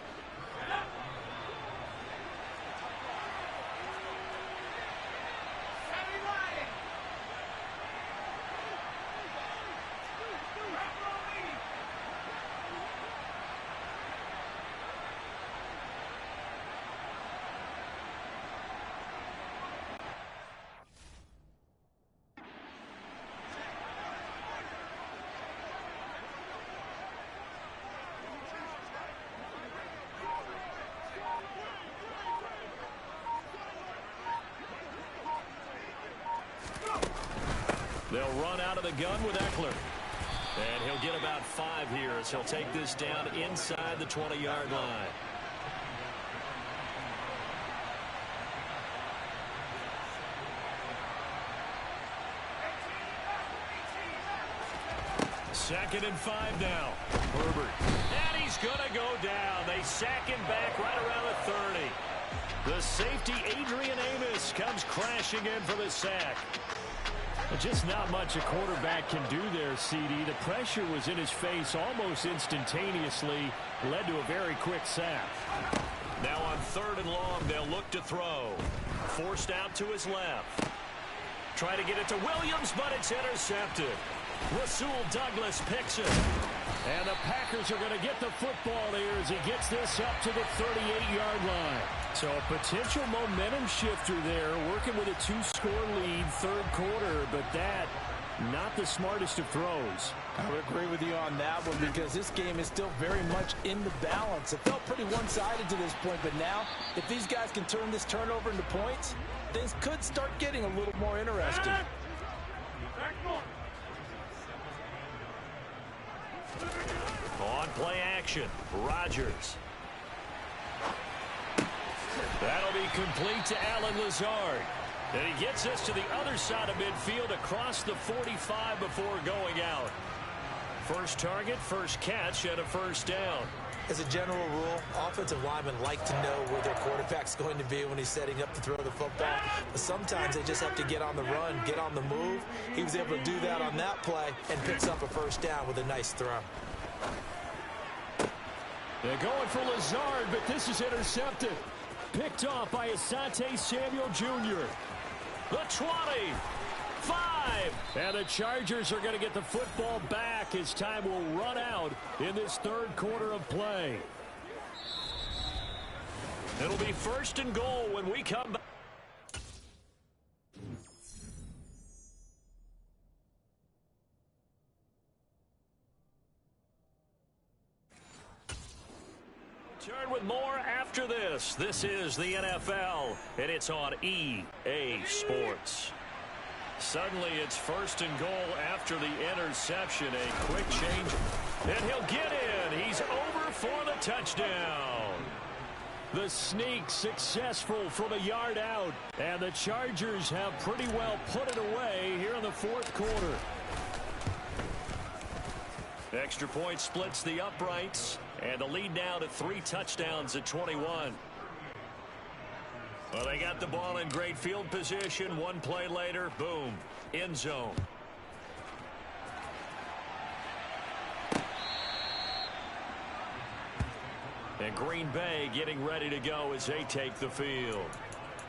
They'll run out of the gun with Eckler. And he'll get about 5 here as he'll take this down inside the 20-yard line. Second and 5 now. Herbert. And he's going to go down. They sack him back right around the 30. The safety, Adrian Amos, comes crashing in for the sack. Just not much a quarterback can do there, CD. The pressure was in his face almost instantaneously, led to a very quick sack. Now on 3rd and long, they'll look to throw. Forced out to his left. try to get it to Williams, but it's intercepted. Rasul Douglas picks it. And the Packers are going to get the football here as he gets this up to the 38-yard line. So a potential momentum shifter there, working with a 2-score lead, third quarter, but that, not the smartest of throws. I would agree with you on that one because this game is still very much in the balance. It felt pretty one-sided to this point, but now, if these guys can turn this turnover into points, things could start getting a little more interesting. On play action, Rodgers. That'll be complete to Allen Lazard. And he gets us to the other side of midfield across the 45 before going out. First target, first catch, and a first down. As a general rule, offensive linemen like to know where their quarterback's going to be when he's setting up to throw the football. But sometimes they just have to get on the run, get on the move. He was able to do that on that play and picks up a first down with a nice throw. They're going for Lazard, but this is intercepted. Picked off by Asante Samuel Jr. The 20, 5. And the Chargers are going to get the football back as time will run out in this third quarter of play. It'll be first and goal when we come back. Turn with more after this. This is the NFL, and it's on EA Sports. Suddenly, it's first and goal after the interception. A quick change, and he'll get in. He's over for the touchdown. The sneak successful from a yard out, and the Chargers have pretty well put it away here in the fourth quarter. Extra point splits the uprights, and the lead now to 3 touchdowns at 21. Well, they got the ball in great field position. One play later, boom, end zone. And Green Bay getting ready to go as they take the field.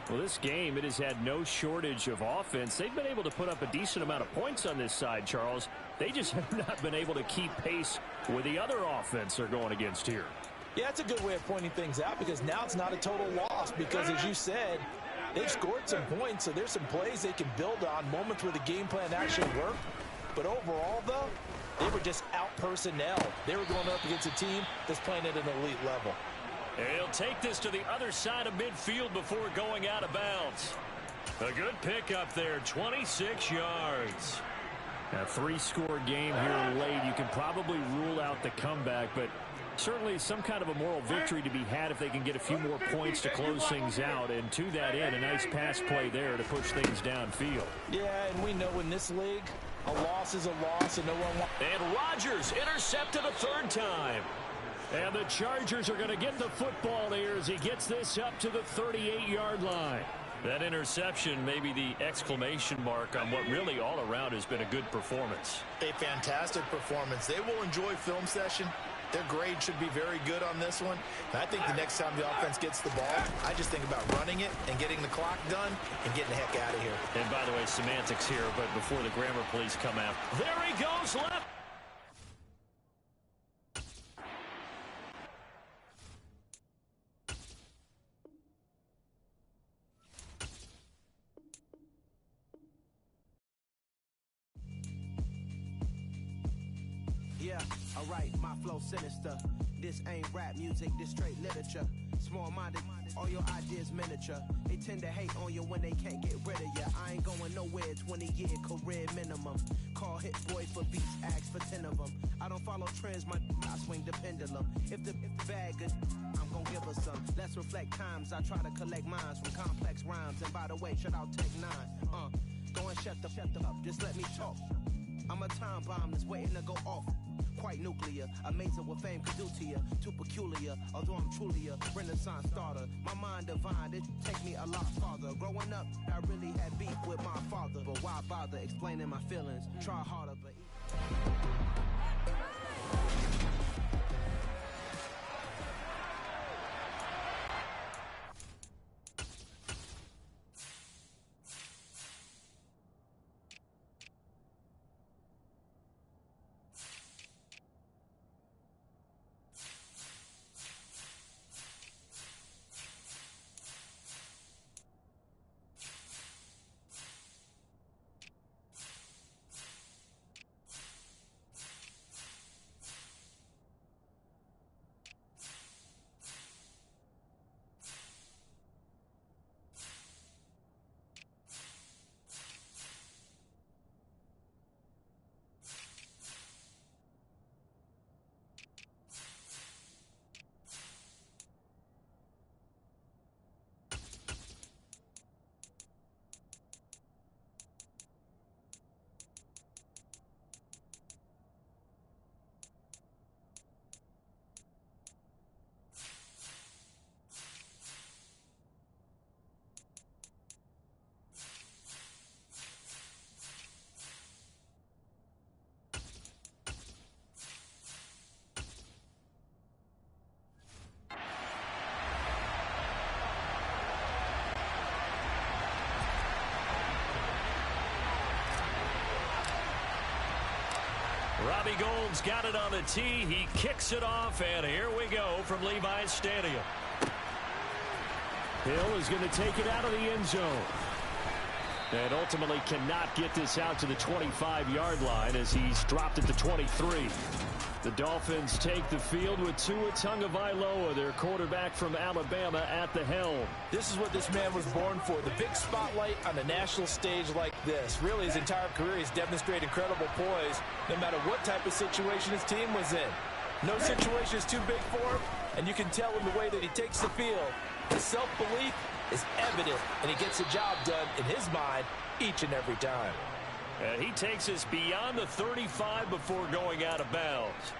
Well, this game, it has had no shortage of offense. They've been able to put up a decent amount of points on this side, Charles. They just have not been able to keep pace with the other offense they're going against here. Yeah, that's a good way of pointing things out because now it's not a total loss because, as you said, they've scored some points, so there's some plays they can build on, moments where the game plan actually worked. But overall, though, they were just out-personnel. They were going up against a team that's playing at an elite level. And he'll take this to the other side of midfield before going out of bounds. A good pickup there, 26 yards. A 3-score game here late. You can probably rule out the comeback, but certainly some kind of a moral victory to be had if they can get a few more points to close things out. And to that end, a nice pass play there to push things downfield. Yeah, and we know in this league, a loss is a loss, and no one wants. And Rodgers intercepted a third time. And the Chargers are going to get the football here as he gets this up to the 38-yard line. That interception may be the exclamation mark on what really all around has been a good performance. A fantastic performance. They will enjoy film session. Their grade should be very good on this one. And I think the next time the offense gets the ball, I just think about running it and getting the clock done and getting the heck out of here. And by the way, semantics here, but before the grammar police come out. There he goes, left. Yeah, alright, my flow sinister. This ain't rap music, this straight literature. Small-minded, all your ideas miniature. They tend to hate on you when they can't get rid of you. I ain't going nowhere, 20-year career minimum. Call hit boy for beats, ask for 10 of them. I don't follow trends, I swing the pendulum. If the bag good, I'm gonna give her some. Let's reflect times, I try to collect minds from complex rhymes. And by the way, shout out Tech 9. Go and shut the up, just let me talk. I'm a time bomb that's waiting to go off. Quite nuclear, amazing what fame could do to you. Too peculiar, although I'm truly a renaissance starter. My mind divine, it take me a lot farther. Growing up, I really had beef with my father. But why bother explaining my feelings? Try harder, but... Robbie Gould's got it on the tee. He kicks it off, and here we go from Levi's Stadium. Hill is going to take it out of the end zone. And ultimately cannot get this out to the 25-yard line as he's dropped at the 23. The Dolphins take the field with Tua Tagovailoa, their quarterback from Alabama, at the helm. This is what this man was born for, the big spotlight on a national stage like this. Really, his entire career, he's demonstrated incredible poise, no matter what type of situation his team was in. No situation is too big for him, and you can tell in the way that he takes the field. His self-belief is evident, and he gets the job done in his mind each and every time. And he takes us beyond the 35 before going out of bounds.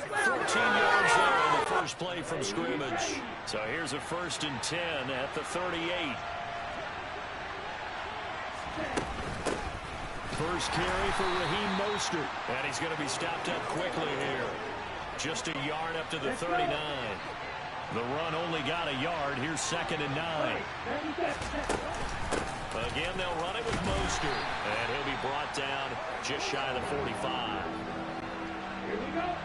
14 yards there in the first play from scrimmage. So here's a 1st and 10 at the 38. First carry for Raheem Mostert. And he's going to be stopped up quickly here. Just a yard up to the 39. The run only got a yard. Here's 2nd and 9. Again, they'll run it with Mostert. And he'll be brought down just shy of the 45.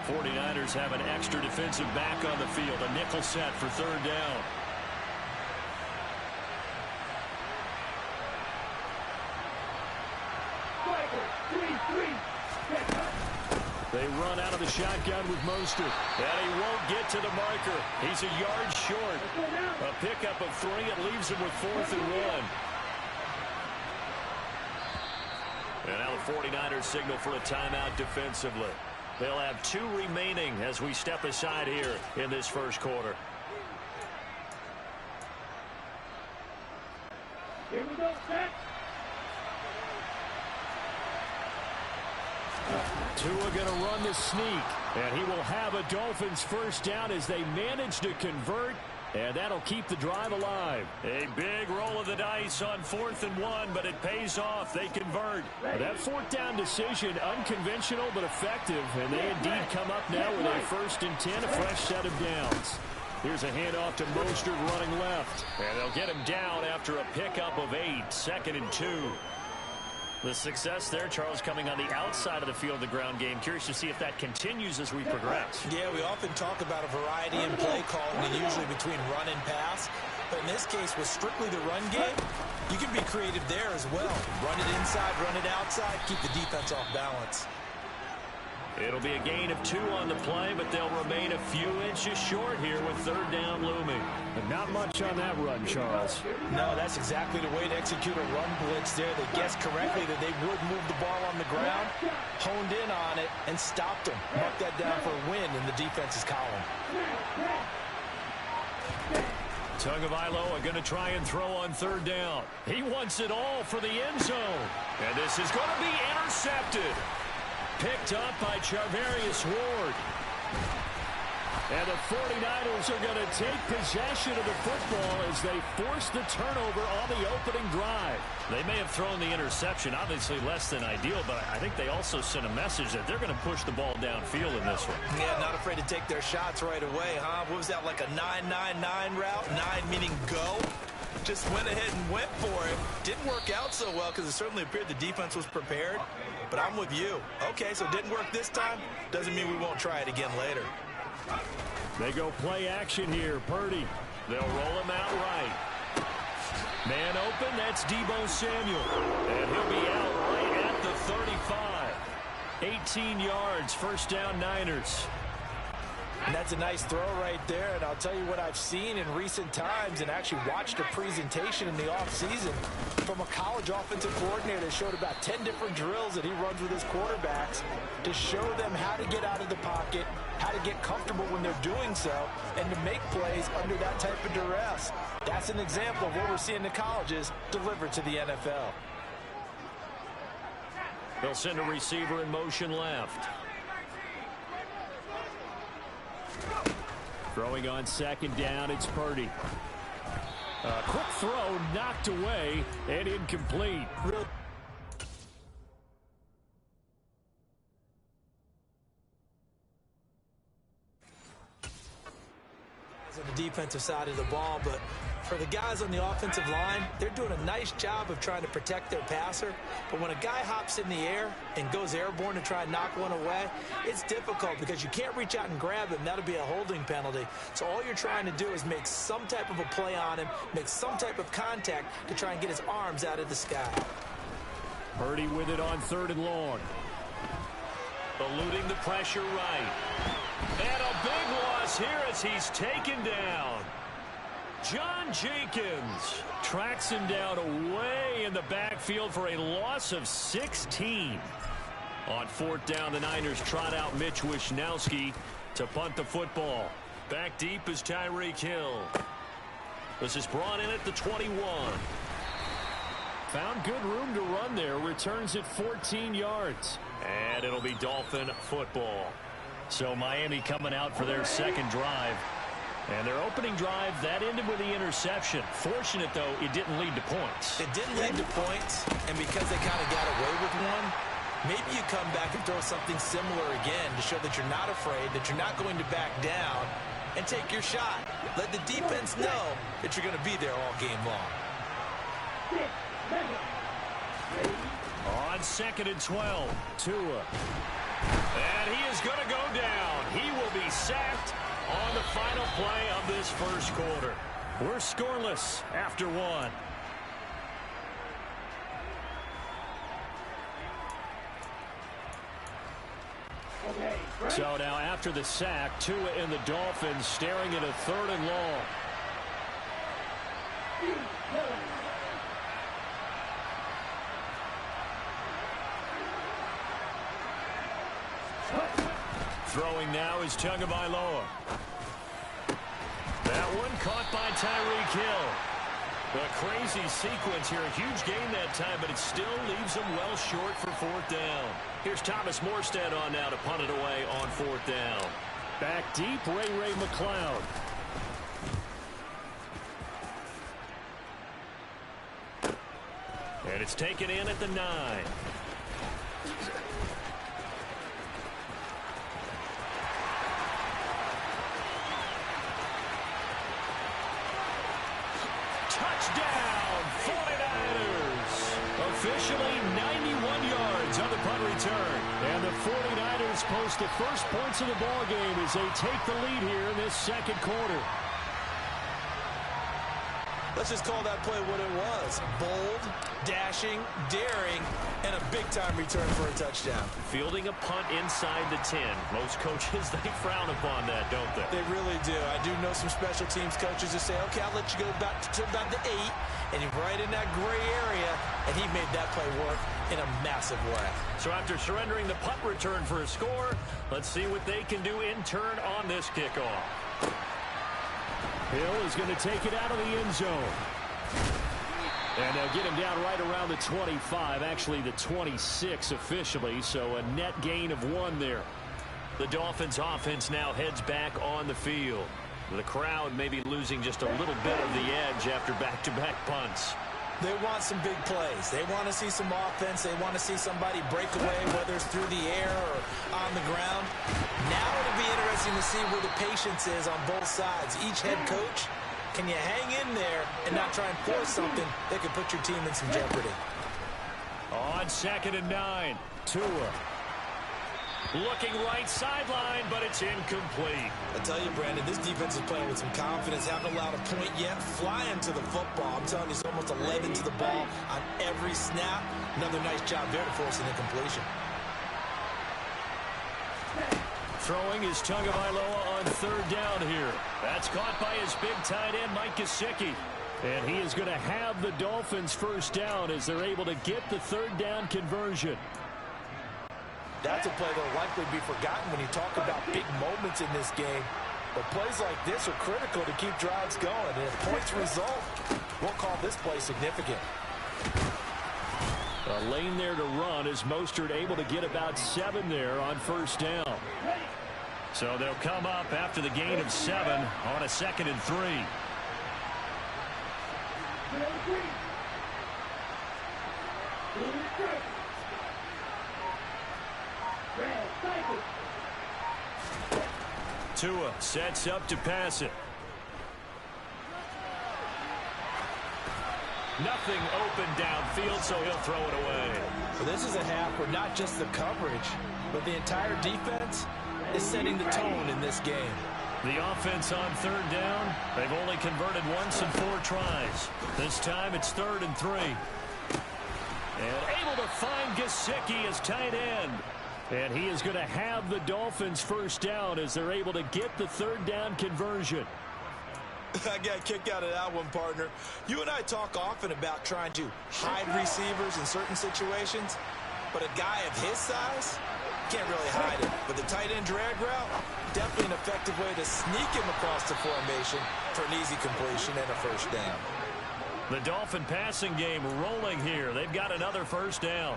49ers have an extra defensive back on the field. A nickel set for 3rd down. They run out of the shotgun with Mostert. And he won't get to the marker. He's a yard short. A pickup of 3. It leaves him with 4th and 1. And now the 49ers signal for a timeout defensively. They'll have 2 remaining as we step aside here in this first quarter. Here we go, set. Tua going to run the sneak, and he will have a Dolphins first down as they manage to convert, and that'll keep the drive alive. A big roll of the dice on 4th and 1, but it pays off. They convert. That 4th down decision, unconventional but effective, and they indeed come up now with a 1st and 10, a fresh set of downs. Here's a handoff to Mostert running left. And they'll get him down after a pickup of 8, 2nd and 2. The success there, Charles, coming on the outside of the field, the ground game. Curious to see if that continues as we progress. Yeah, we often talk about a variety in play calling, and usually between run and pass. But in this case, with strictly the run game, you can be creative there as well. Run it inside, run it outside, keep the defense off balance. It'll be a gain of 2 on the play, but they'll remain a few inches short here with 3rd down looming. And not much on that run, Charles. No, that's exactly the way to execute a run blitz there. They guessed correctly that they would move the ball on the ground, honed in on it, and stopped them. Marked that down for a win in the defense's column. Tagovailoa going to try and throw on 3rd down. He wants it all for the end zone. And this is going to be intercepted. Picked up by Charvarius Ward. And the 49ers are going to take possession of the football as they force the turnover on the opening drive. They may have thrown the interception, obviously less than ideal, but I think they also sent a message that they're going to push the ball downfield in this one. Yeah, not afraid to take their shots right away, huh? What was that, like a 9-9-9 route? 9 meaning go? Just went ahead and went for it. Didn't work out so well because it certainly appeared the defense was prepared. But I'm with you. Okay, so it didn't work this time. Doesn't mean we won't try it again later. They go play action here. Purdy. They'll roll him out right. Man open, that's Deebo Samuel. And he'll be out right at the 35. 18 yards, 1st down Niners. And that's a nice throw right there, and I'll tell you what I've seen in recent times and actually watched a presentation in the offseason from a college offensive coordinator that showed about 10 different drills that he runs with his quarterbacks to show them how to get out of the pocket, how to get comfortable when they're doing so, and to make plays under that type of duress. That's an example of what we're seeing in colleges delivered to the NFL. They'll send a receiver in motion left. Throwing on 2nd down, it's Purdy. A quick throw knocked away and incomplete. defensive side of the ball, but for the guys on the offensive line, they're doing a nice job of trying to protect their passer. But when a guy hops in the air and goes airborne to try and knock one away, it's difficult because you can't reach out and grab him. That'll be a holding penalty. So all you're trying to do is make some type of a play on him, make some type of contact to try and get his arms out of the sky. Purdy with it on 3rd and long. Eluding the pressure right. And a big loss here as he's taken down. John Jenkins tracks him down away in the backfield for a loss of 16. On 4th down, the Niners trot out Mitch Wishnowsky to punt the football. Back deep is Tyreek Hill. This is brought in at the 21. Found good room to run there. Returns at 14 yards. And it'll be Dolphin football. So Miami coming out for their second drive. And their opening drive, that ended with the interception. Fortunate, though, it didn't lead to points. It didn't lead to points, and because they kind of got away with one, maybe you come back and throw something similar again to show that you're not afraid, that you're not going to back down, and take your shot. Let the defense know that you're going to be there all game long. On 2nd and 12, Tua. And he is going to go down. He will be sacked on the final play of this first quarter. We're scoreless after 1. So now after the sack, Tua and the Dolphins staring at a 3rd and long. Throwing now is Tagovailoa. That one caught by Tyreek Hill. A crazy sequence here. A huge gain that time, but it still leaves them well short for 4th down. Here's Thomas Morstead on now to punt it away on 4th down. Back deep, Ray McCloud. And it's taken in at the 9. Touchdown, 49ers. Officially 91 yards on the punt return. And the 49ers post the first points of the ball game as they take the lead here in this second quarter. Let's just call that play what it was. Bold, dashing, daring, and a big-time return for a touchdown. Fielding a punt inside the 10. Most coaches, they frown upon that, don't they? They really do. I do know some special teams coaches who say, okay, I'll let you go back to about the 8, and you're right in that gray area, and he made that play work in a massive way. So after surrendering the punt return for a score, let's see what they can do in turn on this kickoff. Hill is going to take it out of the end zone. And they'll get him down right around the 25, actually the 26 officially, so a net gain of 1 there. The Dolphins offense now heads back on the field. The crowd may be losing just a little bit of the edge after back-to-back punts. They want some big plays. They want to see some offense. They want to see somebody break away, whether it's through the air or on the ground. Now it'll be interesting to see where the patience is on both sides. Each head coach, can you hang in there and not try and force something that could put your team in some jeopardy? On 2nd and 9, Tua. Looking right sideline, but it's incomplete. I tell you, Brandon, this defense is playing with some confidence. Haven't allowed a point yet. Flying to the football. I'm telling you, it's almost 11 to the ball on every snap. Another nice job there to force an incompletion. Throwing is Tagovailoa on 3rd down here. That's caught by his big tight end, Mike Gesicki. And he is going to have the Dolphins first down as they're able to get the 3rd down conversion. That's a play that will likely be forgotten when you talk about big moments in this game. But plays like this are critical to keep drives going. And if points result, we'll call this play significant. A lane there to run as Mostert able to get about 7 there on 1st down. So they'll come up after the gain of 7 on a 2nd and 3. Tua sets up to pass it. Nothing open downfield, so he'll throw it away. Well, this is a half where not just the coverage, but the entire defense is setting the tone in this game. The offense on third down, they've only converted once in 4 tries. This time it's 3rd and 3. And able to find Gesicki as tight end. And he is going to have the Dolphins first down as they're able to get the 3rd down conversion. I got a kick out of that one, partner. You and I talk often about trying to hide receivers in certain situations, but a guy of his size can't really hide it. But the tight end drag route, definitely an effective way to sneak him across the formation for an easy completion and a first down. The Dolphin passing game rolling here. They've got another first down.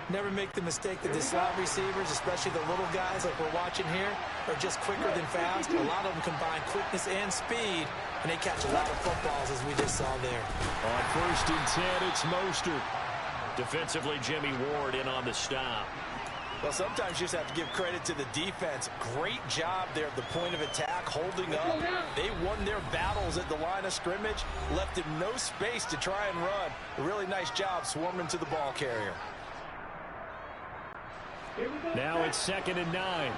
Never make the mistake that the slot receivers, especially the little guys like we're watching here, are just quicker than fast. A lot of them combine quickness and speed, and they catch a lot of footballs, as we just saw there. On 1st and 10, it's Mostert. Defensively, Jimmy Ward in on the stop. Well, sometimes you just have to give credit to the defense. Great job there at the point of attack, holding up. They won their battles at the line of scrimmage, left him no space to try and run. A really nice job swarming to the ball carrier. Now it's 2nd and 9.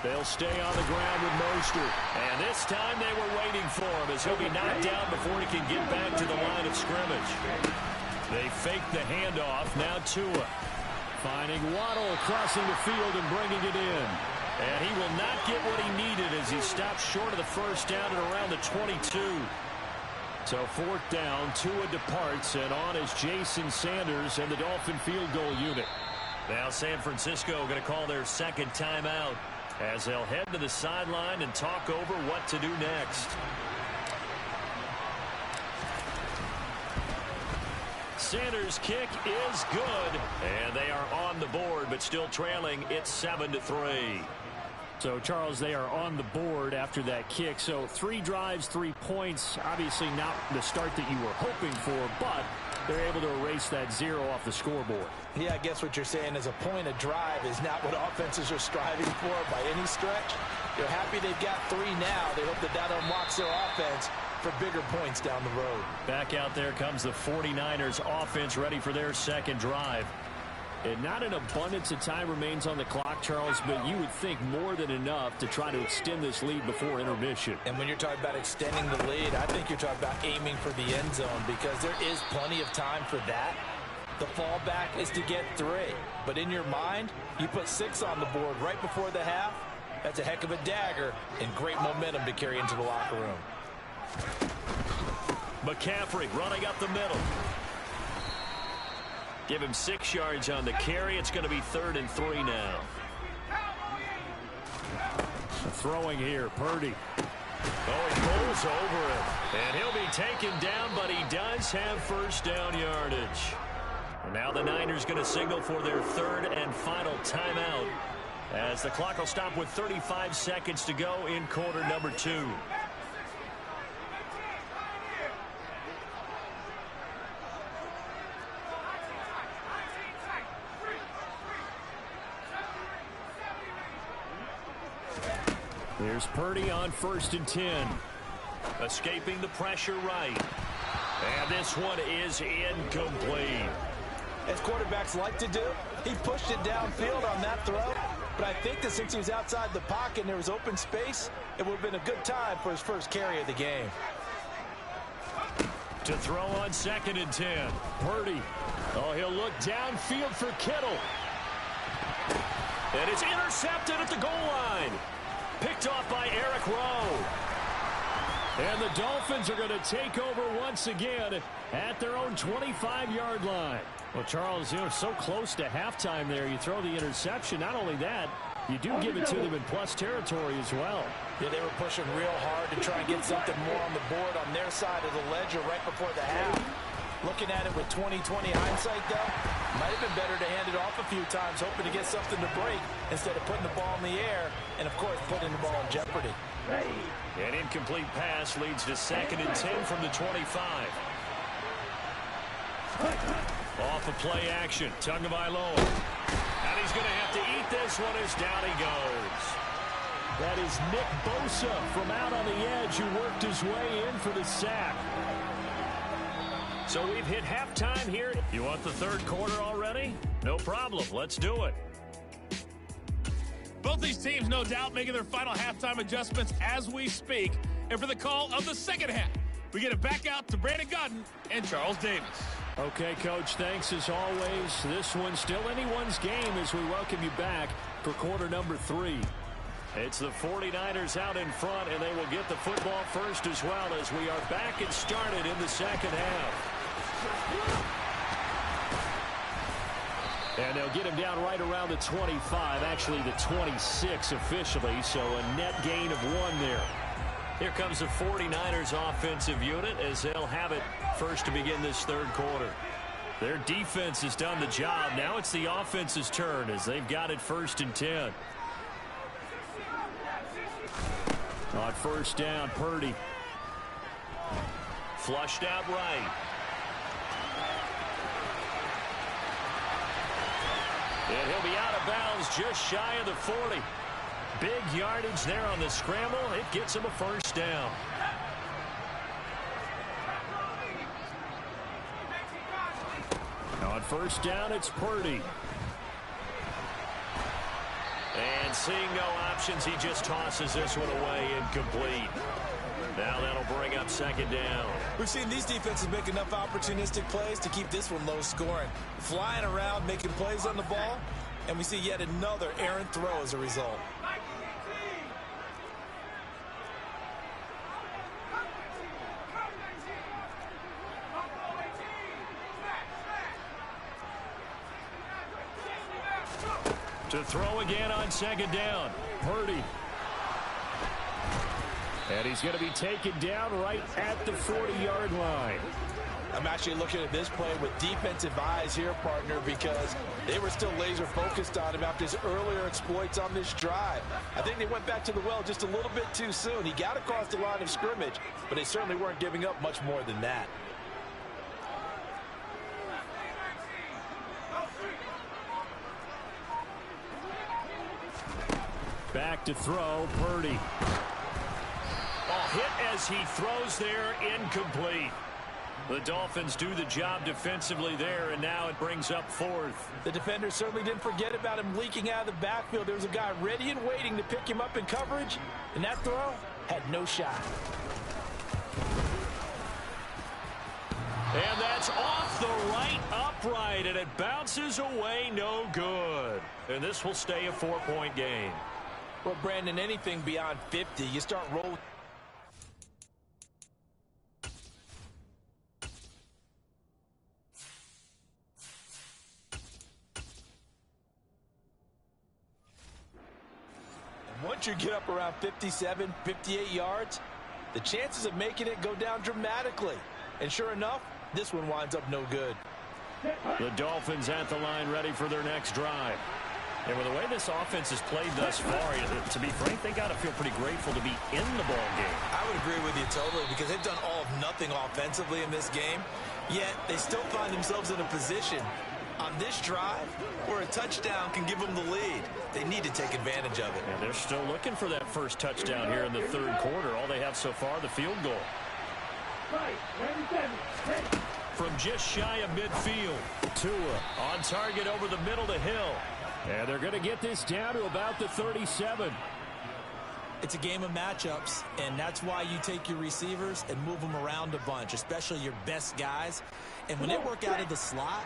They'll stay on the ground with Mostert. And this time they were waiting for him as he'll be knocked down before he can get back to the line of scrimmage. They fake the handoff. Now Tua. Finding Waddle crossing the field and bringing it in. And he will not get what he needed as he stops short of the first down at around the 22. So 4th down, Tua departs, and on is Jason Sanders and the Dolphin field goal unit. Now San Francisco going to call their 2nd timeout as they'll head to the sideline and talk over what to do next. Sanders' kick is good, and they are on the board, but still trailing. It's 7-3. So, Charles, they are on the board after that kick. So 3 drives, 3 points. Obviously not the start that you were hoping for, but they're able to erase that 0 off the scoreboard. Yeah, I guess what you're saying is a point of drive is not what offenses are striving for by any stretch. They're happy they've got 3 now. They hope that that unlocks their offense for bigger points down the road. Back out there comes the 49ers offense ready for their 2nd drive. And not an abundance of time remains on the clock, Charles, but you would think more than enough to try to extend this lead before intermission. And when you're talking about extending the lead, I think you're talking about aiming for the end zone because there is plenty of time for that. The fallback is to get 3. But in your mind, you put 6 on the board right before the half. That's a heck of a dagger and great momentum to carry into the locker room. McCaffrey running up the middle. Give him 6 yards on the carry. It's going to be 3rd and 3 now. Throwing here, Purdy. Oh, he pulls over him. And he'll be taken down, but he does have first down yardage. And now the Niners going to signal for their 3rd and final timeout as the clock will stop with 35 seconds to go in quarter number 2. Here's Purdy on 1st and 10. Escaping the pressure right. And this one is incomplete. As quarterbacks like to do, he pushed it downfield on that throw. But I think that since he was outside the pocket and there was open space, it would have been a good time for his first carry of the game. To throw on 2nd and 10. Purdy. Oh, he'll look downfield for Kittle. And it's intercepted at the goal line. Picked off by Eric Rowe. And the Dolphins are going to take over once again at their own 25-yard line. Well, Charles, you're so close to halftime there. You throw the interception. Not only that, you do give it to them in plus territory as well. Yeah, they were pushing real hard to try and get something more on the board on their side of the ledger right before the half. Looking at it with 20/20 hindsight, though, might have been better to hand it off a few times, hoping to get something to break instead of putting the ball in the air and, of course, putting the ball in jeopardy. An incomplete pass leads to 2nd and 10 from the 25. Off of play action, Tagovailoa. And he's who's going to have to eat this one as down he goes. That is Nick Bosa from out on the edge who worked his way in for the sack. So we've hit halftime here. You want the third quarter already? No problem. Let's do it. Both these teams, no doubt, making their final halftime adjustments as we speak. And for the call of the second half, we get it back out to Brandon Godden and Charles Davis. Okay, Coach, thanks as always. This one's still anyone's game as we welcome you back for quarter number 3. It's the 49ers out in front, and they will get the football first as well as we are back and started in the second half. And they'll get him down right around the 25, actually the 26 officially, so a net gain of 1 there. Here comes the 49ers offensive unit as they'll have it first to begin this third quarter. Their defense has done the job. Now it's the offense's turn as they've got it 1st and 10. On first down, Purdy. Flushed out right. And he'll be out of bounds just shy of the 40. Big yardage there on the scramble. It gets him a first down. On first down, it's Purdy. And seeing no options, he just tosses this one away, incomplete. Now that'll bring up second down. We've seen these defenses make enough opportunistic plays to keep this one low scoring. Flying around, making plays on the ball, and we see yet another errant throw as a result. To throw again on second down. Purdy. And he's going to be taken down right at the 40-yard line. I'm actually looking at this play with defensive eyes here, partner, because they were still laser focused on him after his earlier exploits on this drive. I think they went back to the well just a little bit too soon. He got across the line of scrimmage, but they certainly weren't giving up much more than that. Back to throw, Purdy. Hit as he throws there, incomplete. The Dolphins do the job defensively there, and now it brings up 4th. The defender certainly didn't forget about him leaking out of the backfield. There was a guy ready and waiting to pick him up in coverage, and that throw had no shot. And that's off the right upright, and it bounces away, no good. And this will stay a 4-point game. Well, Brandon, anything beyond 50, you start rolling. Once you get up around 57, 58 yards, the chances of making it go down dramatically. And sure enough, this one winds up no good. The Dolphins at the line ready for their next drive. And with the way this offense has played thus far, to be frank, they got to feel pretty grateful to be in the ball game. I would agree with you totally because they've done all of nothing offensively in this game, yet they still find themselves in a position on this drive where a touchdown can give them the lead. They need to take advantage of it. And they're still looking for that first touchdown here in the third quarter. All they have so far, the field goal. From just shy of midfield, Tua on target over the middle to Hill. And they're going to get this down to about the 37. It's a game of matchups, and that's why you take your receivers and move them around a bunch, especially your best guys. And when they work out of the slot,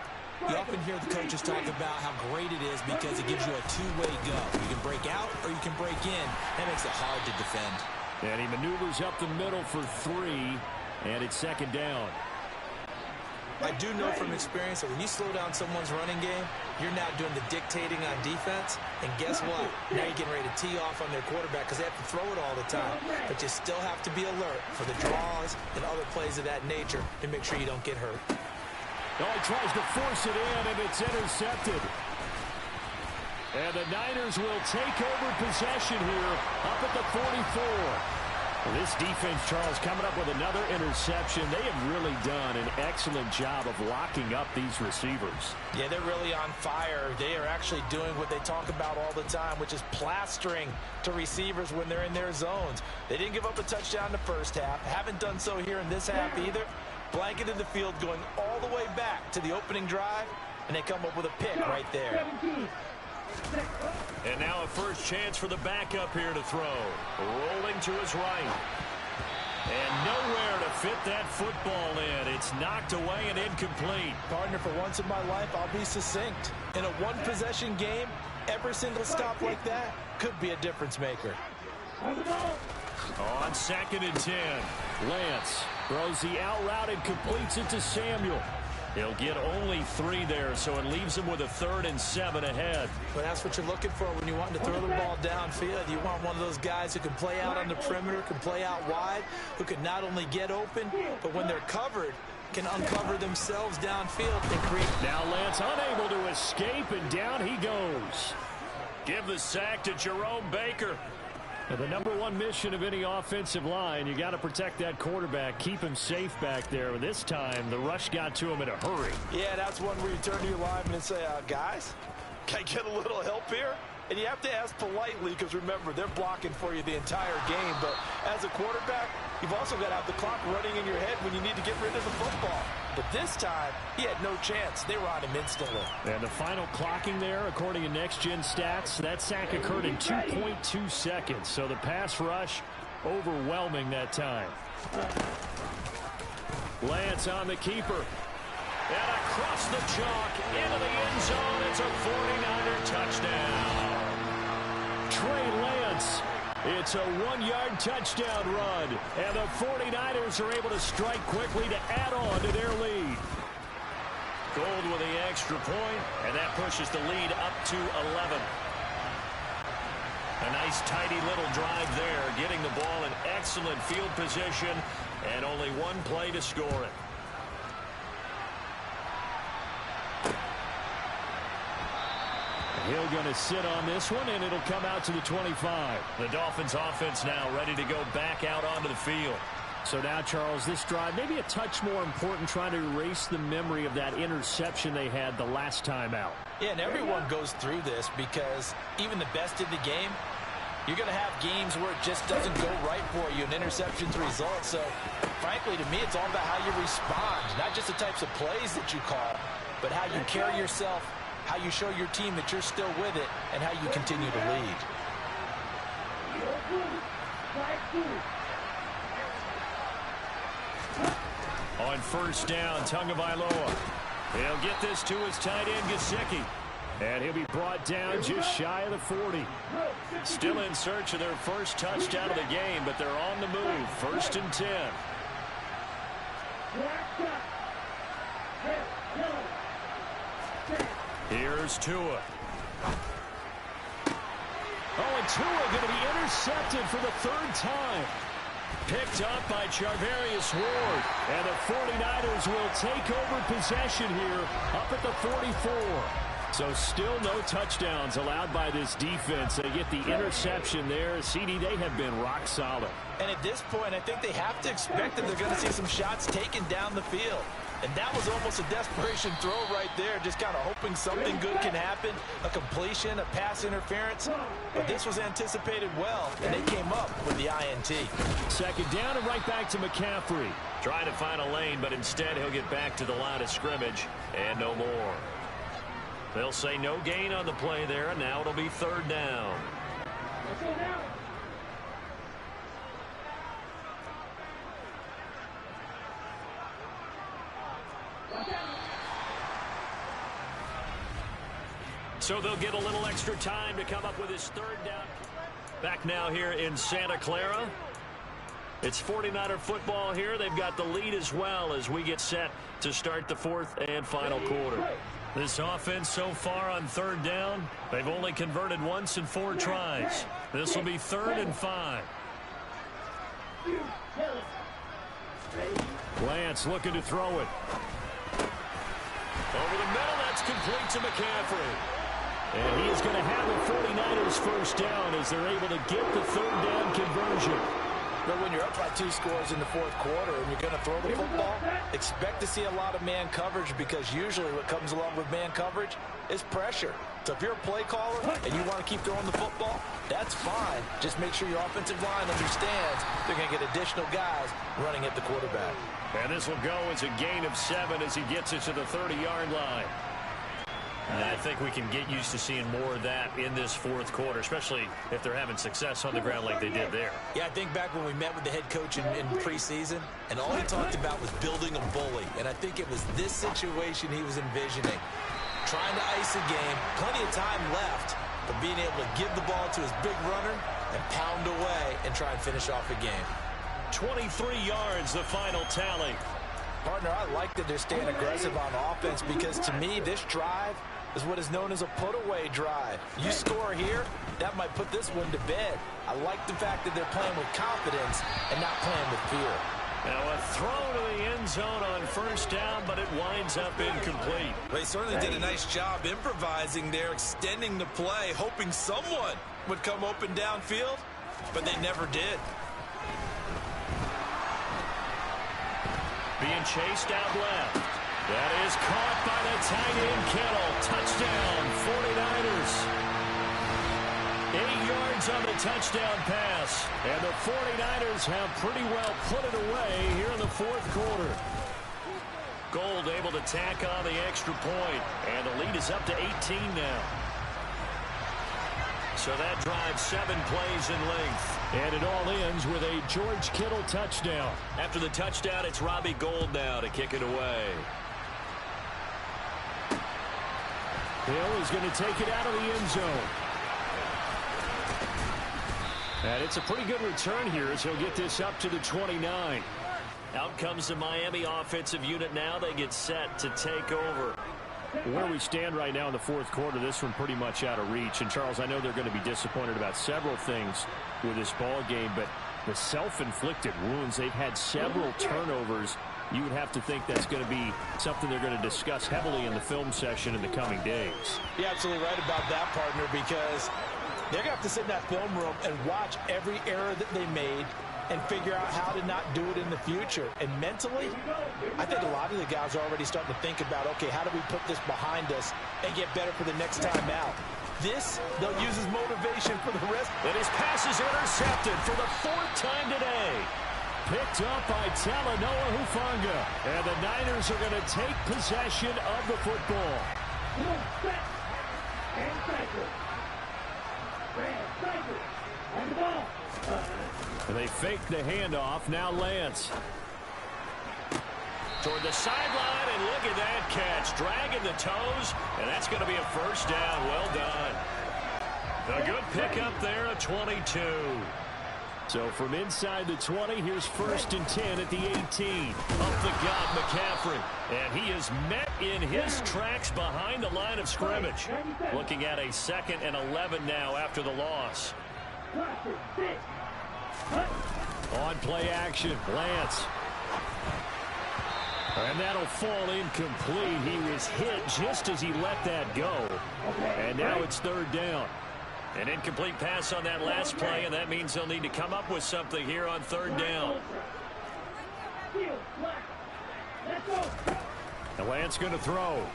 you often hear the coaches talk about how great it is because it gives you a two-way go. You can break out or you can break in. That makes it hard to defend. And he maneuvers up the middle for 3, and it's second down. I do know from experience that when you slow down someone's running game, you're now doing the dictating on defense. And guess what? Now you're getting ready to tee off on their quarterback because they have to throw it all the time. But you still have to be alert for the draws and other plays of that nature to make sure you don't get hurt. Oh, he tries to force it in, and it's intercepted. And the Niners will take over possession here up at the 44. Well, this defense, Charles, coming up with another interception. They have really done an excellent job of locking up these receivers. Yeah, they're really on fire. They are actually doing what they talk about all the time, which is plastering to receivers when they're in their zones. They didn't give up a touchdown in the first half. Haven't done so here in this half either. Blanketed the field going all the way back to the opening drive, and they come up with a pick right there. And now a first chance for the backup here to throw. Rolling to his right. And nowhere to fit that football in. It's knocked away and incomplete. Partner, for once in my life, I'll be succinct. In a one-possession game, every single stop like that could be a difference maker. On 2nd and 10. Lance throws the out route and completes it to Samuel. He'll get only 3 there, so it leaves him with a 3rd and 7 ahead. But that's what you're looking for when you want to throw the ball downfield. You want one of those guys who can play out on the perimeter, can play out wide, who can not only get open, but when they're covered, can uncover themselves downfield and create. Now Lance unable to escape, and down he goes. Give the sack to Jerome Baker. Now, the number one mission of any offensive line, you got to protect that quarterback, keep him safe back there. And this time, the rush got to him in a hurry. Yeah, that's one where you turn to your lineman and say, guys, can I get a little help here? And you have to ask politely because, remember, they're blocking for you the entire game. But as a quarterback, you've also got to have the clock running in your head when you need to get rid of the football. But this time, he had no chance. They were on him instantly. And the final clocking there, according to Next Gen Stats, that sack occurred in 2.2 seconds. So the pass rush overwhelming that time. Lance on the keeper. And across the chalk into the end zone. It's a 49er touchdown. Trey Lance. It's a 1-yard touchdown run. And the 49ers are able to strike quickly to add on to their lead. Gold with the extra point, and that pushes the lead up to 11. A nice tidy little drive there, getting the ball in excellent field position, and only one play to score it. Hill going to sit on this one, and it'll come out to the 25. The Dolphins offense now ready to go back out onto the field. So now, Charles, this drive maybe a touch more important, trying to erase the memory of that interception they had the last time out. Yeah, and everyone goes through this because even the best in the game, you're going to have games where it just doesn't go right for you, an interception's result. So, frankly, to me, it's all about how you respond, not just the types of plays that you call, but how you carry yourself, how you show your team that you're still with it, and how you continue to lead. On first down, Tagovailoa. He'll get this to his tight end, Gesicki. And he'll be brought down just shy of the 40. Still in search of their first touchdown of the game, but they're on the move. 1st and 10. Here's Tua. Oh, and Tua going to be intercepted for the 3rd time. Picked up by Charvarius Ward. And the 49ers will take over possession here up at the 44. So still no touchdowns allowed by this defense. They get the interception there. CD, they have been rock solid. And at this point, I think they have to expect that they're going to see some shots taken down the field. And that was almost a desperation throw right there, just kind of hoping something good can happen, a completion, a pass interference. But this was anticipated well, and they came up with the INT. 2nd down and right back to McCaffrey. Trying to find a lane, but instead he'll get back to the line of scrimmage and no more. They'll say no gain on the play there, and now it'll be 3rd down. So they'll get a little extra time to come up with his 3rd down. Back now here in Santa Clara. It's 49er football here. They've got the lead as well as we get set to start the 4th and final quarter. This offense so far on 3rd down, they've only converted once in 4 tries. This will be 3rd and 5. Lance looking to throw it. Over the middle, that's complete to McCaffrey. And he is going to have the 49ers first down as they're able to get the 3rd down conversion. But when you're up by 2 scores in the fourth quarter and you're going to throw the football, expect to see a lot of man coverage, because usually what comes along with man coverage is pressure. So if you're a play caller and you want to keep throwing the football, that's fine. Just make sure your offensive line understands they're going to get additional guys running at the quarterback. And this will go as a gain of 7 as he gets it to the 30-yard line. And I think we can get used to seeing more of that in this fourth quarter, especially if they're having success on the ground like they did there. Yeah, I think back when we met with the head coach in preseason, and all he talked about was building a bully. And I think it was this situation he was envisioning. Trying to ice a game, plenty of time left, but being able to give the ball to his big runner and pound away and try and finish off a game. 23 yards, the final tally. Partner, I like that they're staying aggressive on offense, because to me, this drive is what is known as a put-away drive. You score here, that might put this one to bed. I like the fact that they're playing with confidence and not playing with fear. Now a throw to the end zone on first down, but it winds up incomplete. They certainly did a nice job improvising there, extending the play, hoping someone would come open downfield, but they never did. Being chased out left. That is caught by the tight end, Kittle. Touchdown, 49ers. 8 yards on the touchdown pass. And the 49ers have pretty well put it away here in the fourth quarter. Gold able to tack on the extra point. And the lead is up to 18 now. So that drives 7 plays in length. And it all ends with a George Kittle touchdown. After the touchdown, it's Robbie Gould now to kick it away. Hill is going to take it out of the end zone. And it's a pretty good return here as he'll get this up to the 29. Out comes the Miami offensive unit now. They get set to take over. Where we stand right now in the fourth quarter, this one pretty much out of reach. And, Charles, I know they're going to be disappointed about several things with this ball game, but the self-inflicted wounds, they've had several turnovers. You would have to think that's going to be something they're going to discuss heavily in the film session in the coming days. You're absolutely right about that, partner, because they're going to have to sit in that film room and watch every error that they made and figure out how to not do it in the future. And mentally, I think a lot of the guys are already starting to think about, okay, how do we put this behind us and get better for the next time out? This, they'll use as motivation for the rest. And his pass is intercepted for the 4th time today. Picked up by Talanoa Hufanga. And the Niners are going to take possession of the football. And they fake the handoff. Now Lance. Toward the sideline, and look at that catch. Dragging the toes, and that's going to be a first down. Well done. A good pickup there, a 22. So from inside the 20, here's 1st and 10 at the 18. Up the gut, McCaffrey. And he is met in his tracks behind the line of scrimmage. Looking at a 2nd and 11 now after the loss. On play action, Lance. And that'll fall incomplete. He was hit just as he let that go. And now it's 3rd down. An incomplete pass on that last play, and that means they'll need to come up with something here on 3rd down. And Lance going to throw.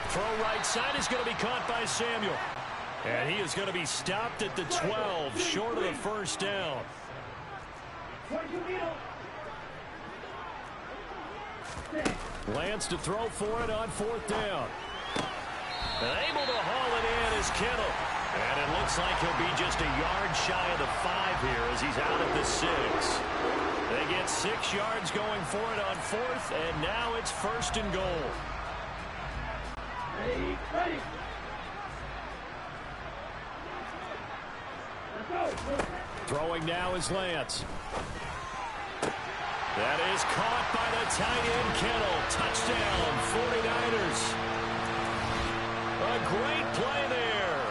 Throw right side is going to be caught by Samuel. And he is going to be stopped at the 12, short of the 1st down. Lance to throw for it on 4th down. And able to haul it in is Kittle. And it looks like he'll be just a yard shy of the 5 here as he's out at the 6. They get 6 yards going for it on 4th, and now it's 1st and goal. Ready. Throwing now is Lance. That is caught by the tight end, Kittle. Touchdown, 49ers. A great play there.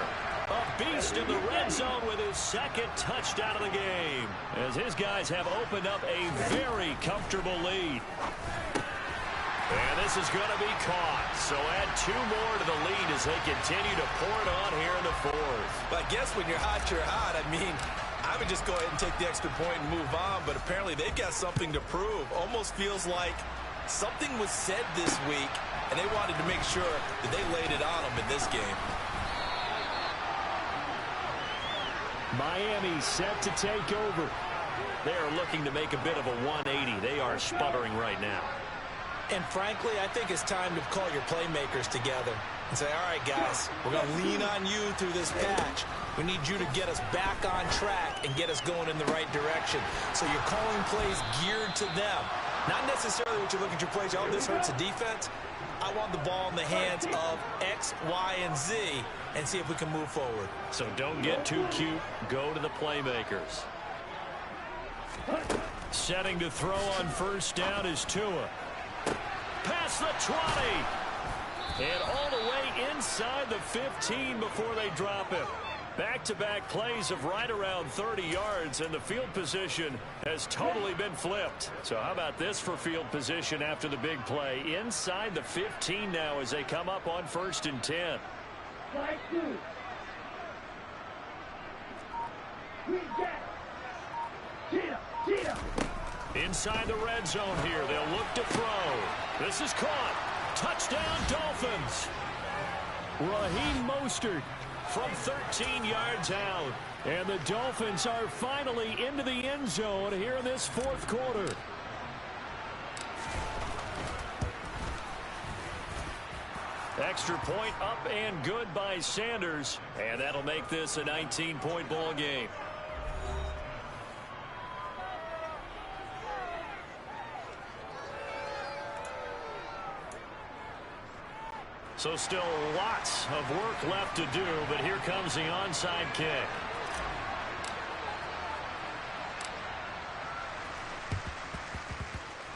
A beast in the red zone with his 2nd touchdown of the game, as his guys have opened up a very comfortable lead. And this is going to be caught. So add 2 more to the lead as they continue to pour it on here in the 4th. But I guess when you're hot, I mean, I would just go ahead and take the extra point and move on, but apparently they've got something to prove. Almost feels like something was said this week, and they wanted to make sure that they laid it on them in this game. Miami set to take over. They are looking to make a bit of a 180. They are sputtering right now. And frankly, I think it's time to call your playmakers together and say, all right, guys, we're going to lean on you through this patch. We need you to get us back on track and get us going in the right direction. So you're calling plays geared to them. Not necessarily what you look at your plays, oh, this hurts the defense. I want the ball in the hands of X, Y, and Z and see if we can move forward. So don't get too cute. Go to the playmakers. Setting to throw on first down is Tua. Past the 20. And all the way inside the 15 before they drop him. Back-to-back plays of right around 30 yards, and the field position has totally been flipped. So how about this for field position after the big play? Inside the 15 now as they come up on 1st and 10. Inside the red zone here. They'll look to throw. This is caught. Touchdown, Dolphins. Raheem Mostert from 13 yards out. And the Dolphins are finally into the end zone here in this 4th quarter. Extra point up and good by Sanders. And that'll make this a 19-point ball game. So still lots of work left to do, but here comes the onside kick.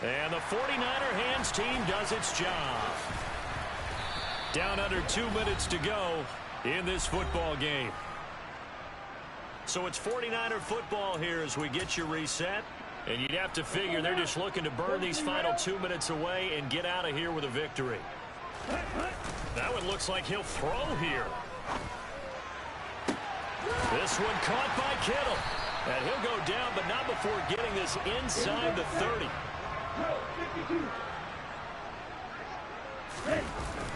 And the 49er hands team does its job. Down under 2 minutes to go in this football game. So it's 49er football here as we get you reset. And you'd have to figure they're just looking to burn these final 2 minutes away and get out of here with a victory. That one looks like he'll throw here. This one caught by Kittle. And he'll go down, but not before getting this inside the 30.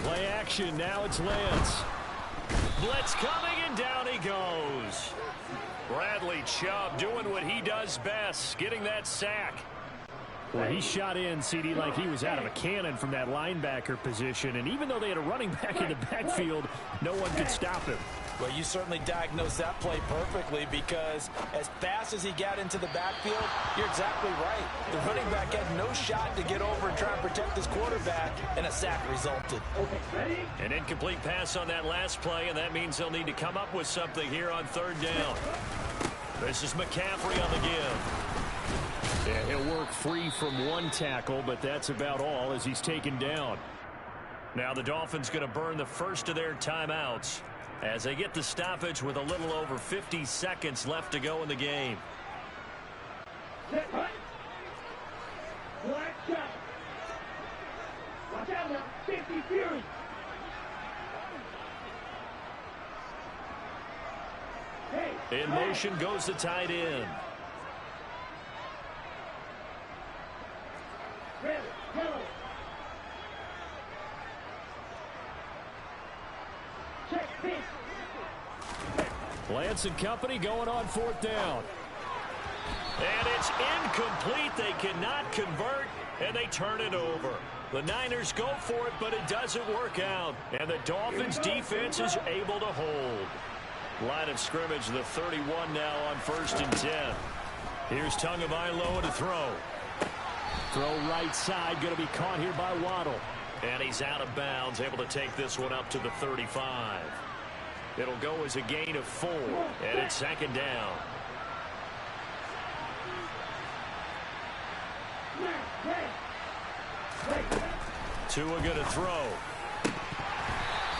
Play action. Now it's Lance. Blitz coming, and down he goes. Bradley Chubb doing what he does best, getting that sack. Well, he shot in, CD, like he was out of a cannon from that linebacker position. And even though they had a running back in the backfield, no one could stop him. Well, you certainly diagnosed that play perfectly, because as fast as he got into the backfield, you're exactly right. The running back had no shot to get over and try and protect his quarterback, and a sack resulted. An incomplete pass on that last play, and that means they'll need to come up with something here on 3rd down. This is McCaffrey on the give. Yeah, he'll work free from one tackle, but that's about all as he's taken down. Now the Dolphins going to burn the first of their timeouts as they get the stoppage with a little over 50 seconds left to go in the game. Watch out now, 50 Fury. In motion goes the tight end. Lance and company going on 4th down. And it's incomplete. They cannot convert, and they turn it over. The Niners go for it, but it doesn't work out. And the Dolphins defense is able to hold. Line of scrimmage, the 31 now on 1st and 10. Here's Tagovailoa to throw. Throw right side, going to be caught here by Waddle. And he's out of bounds, able to take this one up to the 35. It'll go as a gain of 4, and it's 2nd down. Tua going to throw.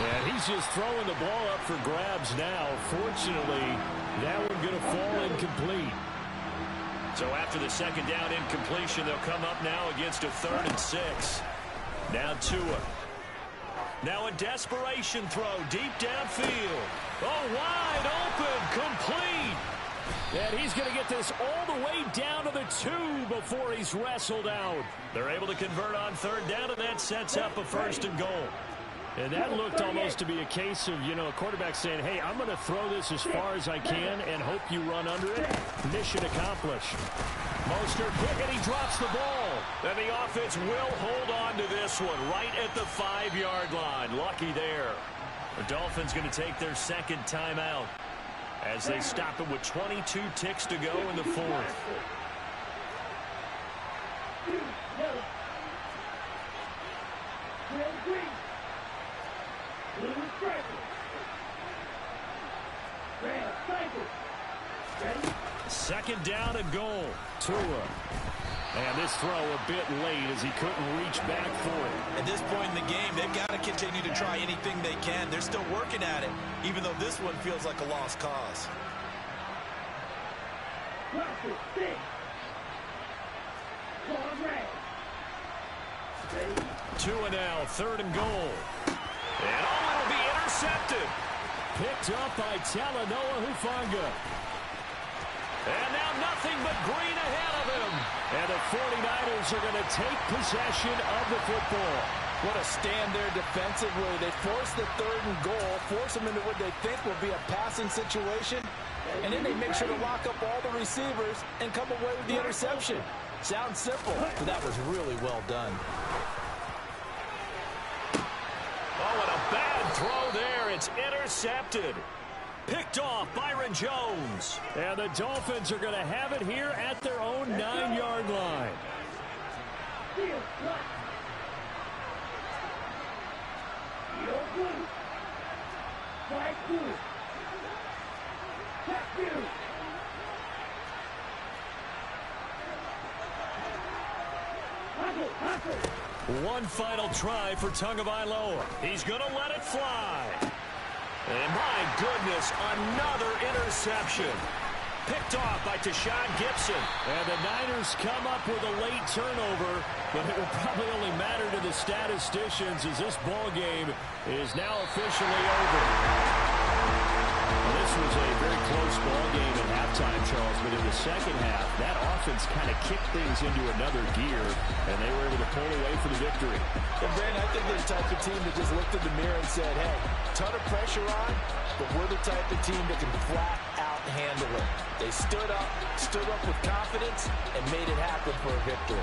And he's just throwing the ball up for grabs now. Fortunately, that one going to fall incomplete. So after the 2nd down incompletion, they'll come up now against a 3rd and 6. Now Tua. Now a desperation throw deep downfield. Oh, wide open, complete. And he's going to get this all the way down to the 2 before he's wrestled out. They're able to convert on third down, and that sets up a 1st and goal. And that looked almost to be a case of, a quarterback saying, hey, I'm going to throw this as far as I can and hope you run under it. Mission accomplished. Mostert quick, and he drops the ball. And the offense will hold on to this one right at the 5-yard line. Lucky there. The Dolphins going to take their 2nd timeout as they stop it with 22 ticks to go in the 4th. Second down and goal. Tua. And this throw a bit late as he couldn't reach back for it. At this point in the game, they've got to continue to try anything they can. They're still working at it, even though this one feels like a lost cause. Tua now, 3rd and goal. And it'll be intercepted. Picked up by Talanoa Hufanga. And now nothing but green ahead of him. And the 49ers are going to take possession of the football. What a stand there defensively. They force the 3rd and goal, force them into what they think will be a passing situation, and then they make sure to lock up all the receivers and come away with the interception. Sounds simple, but that was really well done. Oh, and a bad throw there. It's intercepted. Picked off Byron Jones. And the Dolphins are going to have it here at their own 9-yard line. One final try for Tagovailoa. He's going to let it fly. And my goodness, another interception. Picked off by Tashawn Gibson. And the Niners come up with a late turnover, but it will probably only matter to the statisticians as this ball game is now officially over. Well, this was a very close ball game at halftime, Charles, but in the second half, that offense kind of kicked things into another gear, and they were able to pull away for the victory. And Brandon, I think they're the type of team that just looked in the mirror and said, hey, ton of pressure on, but we're the type of team that can flat out handle it. They stood up with confidence, and made it happen for a victory.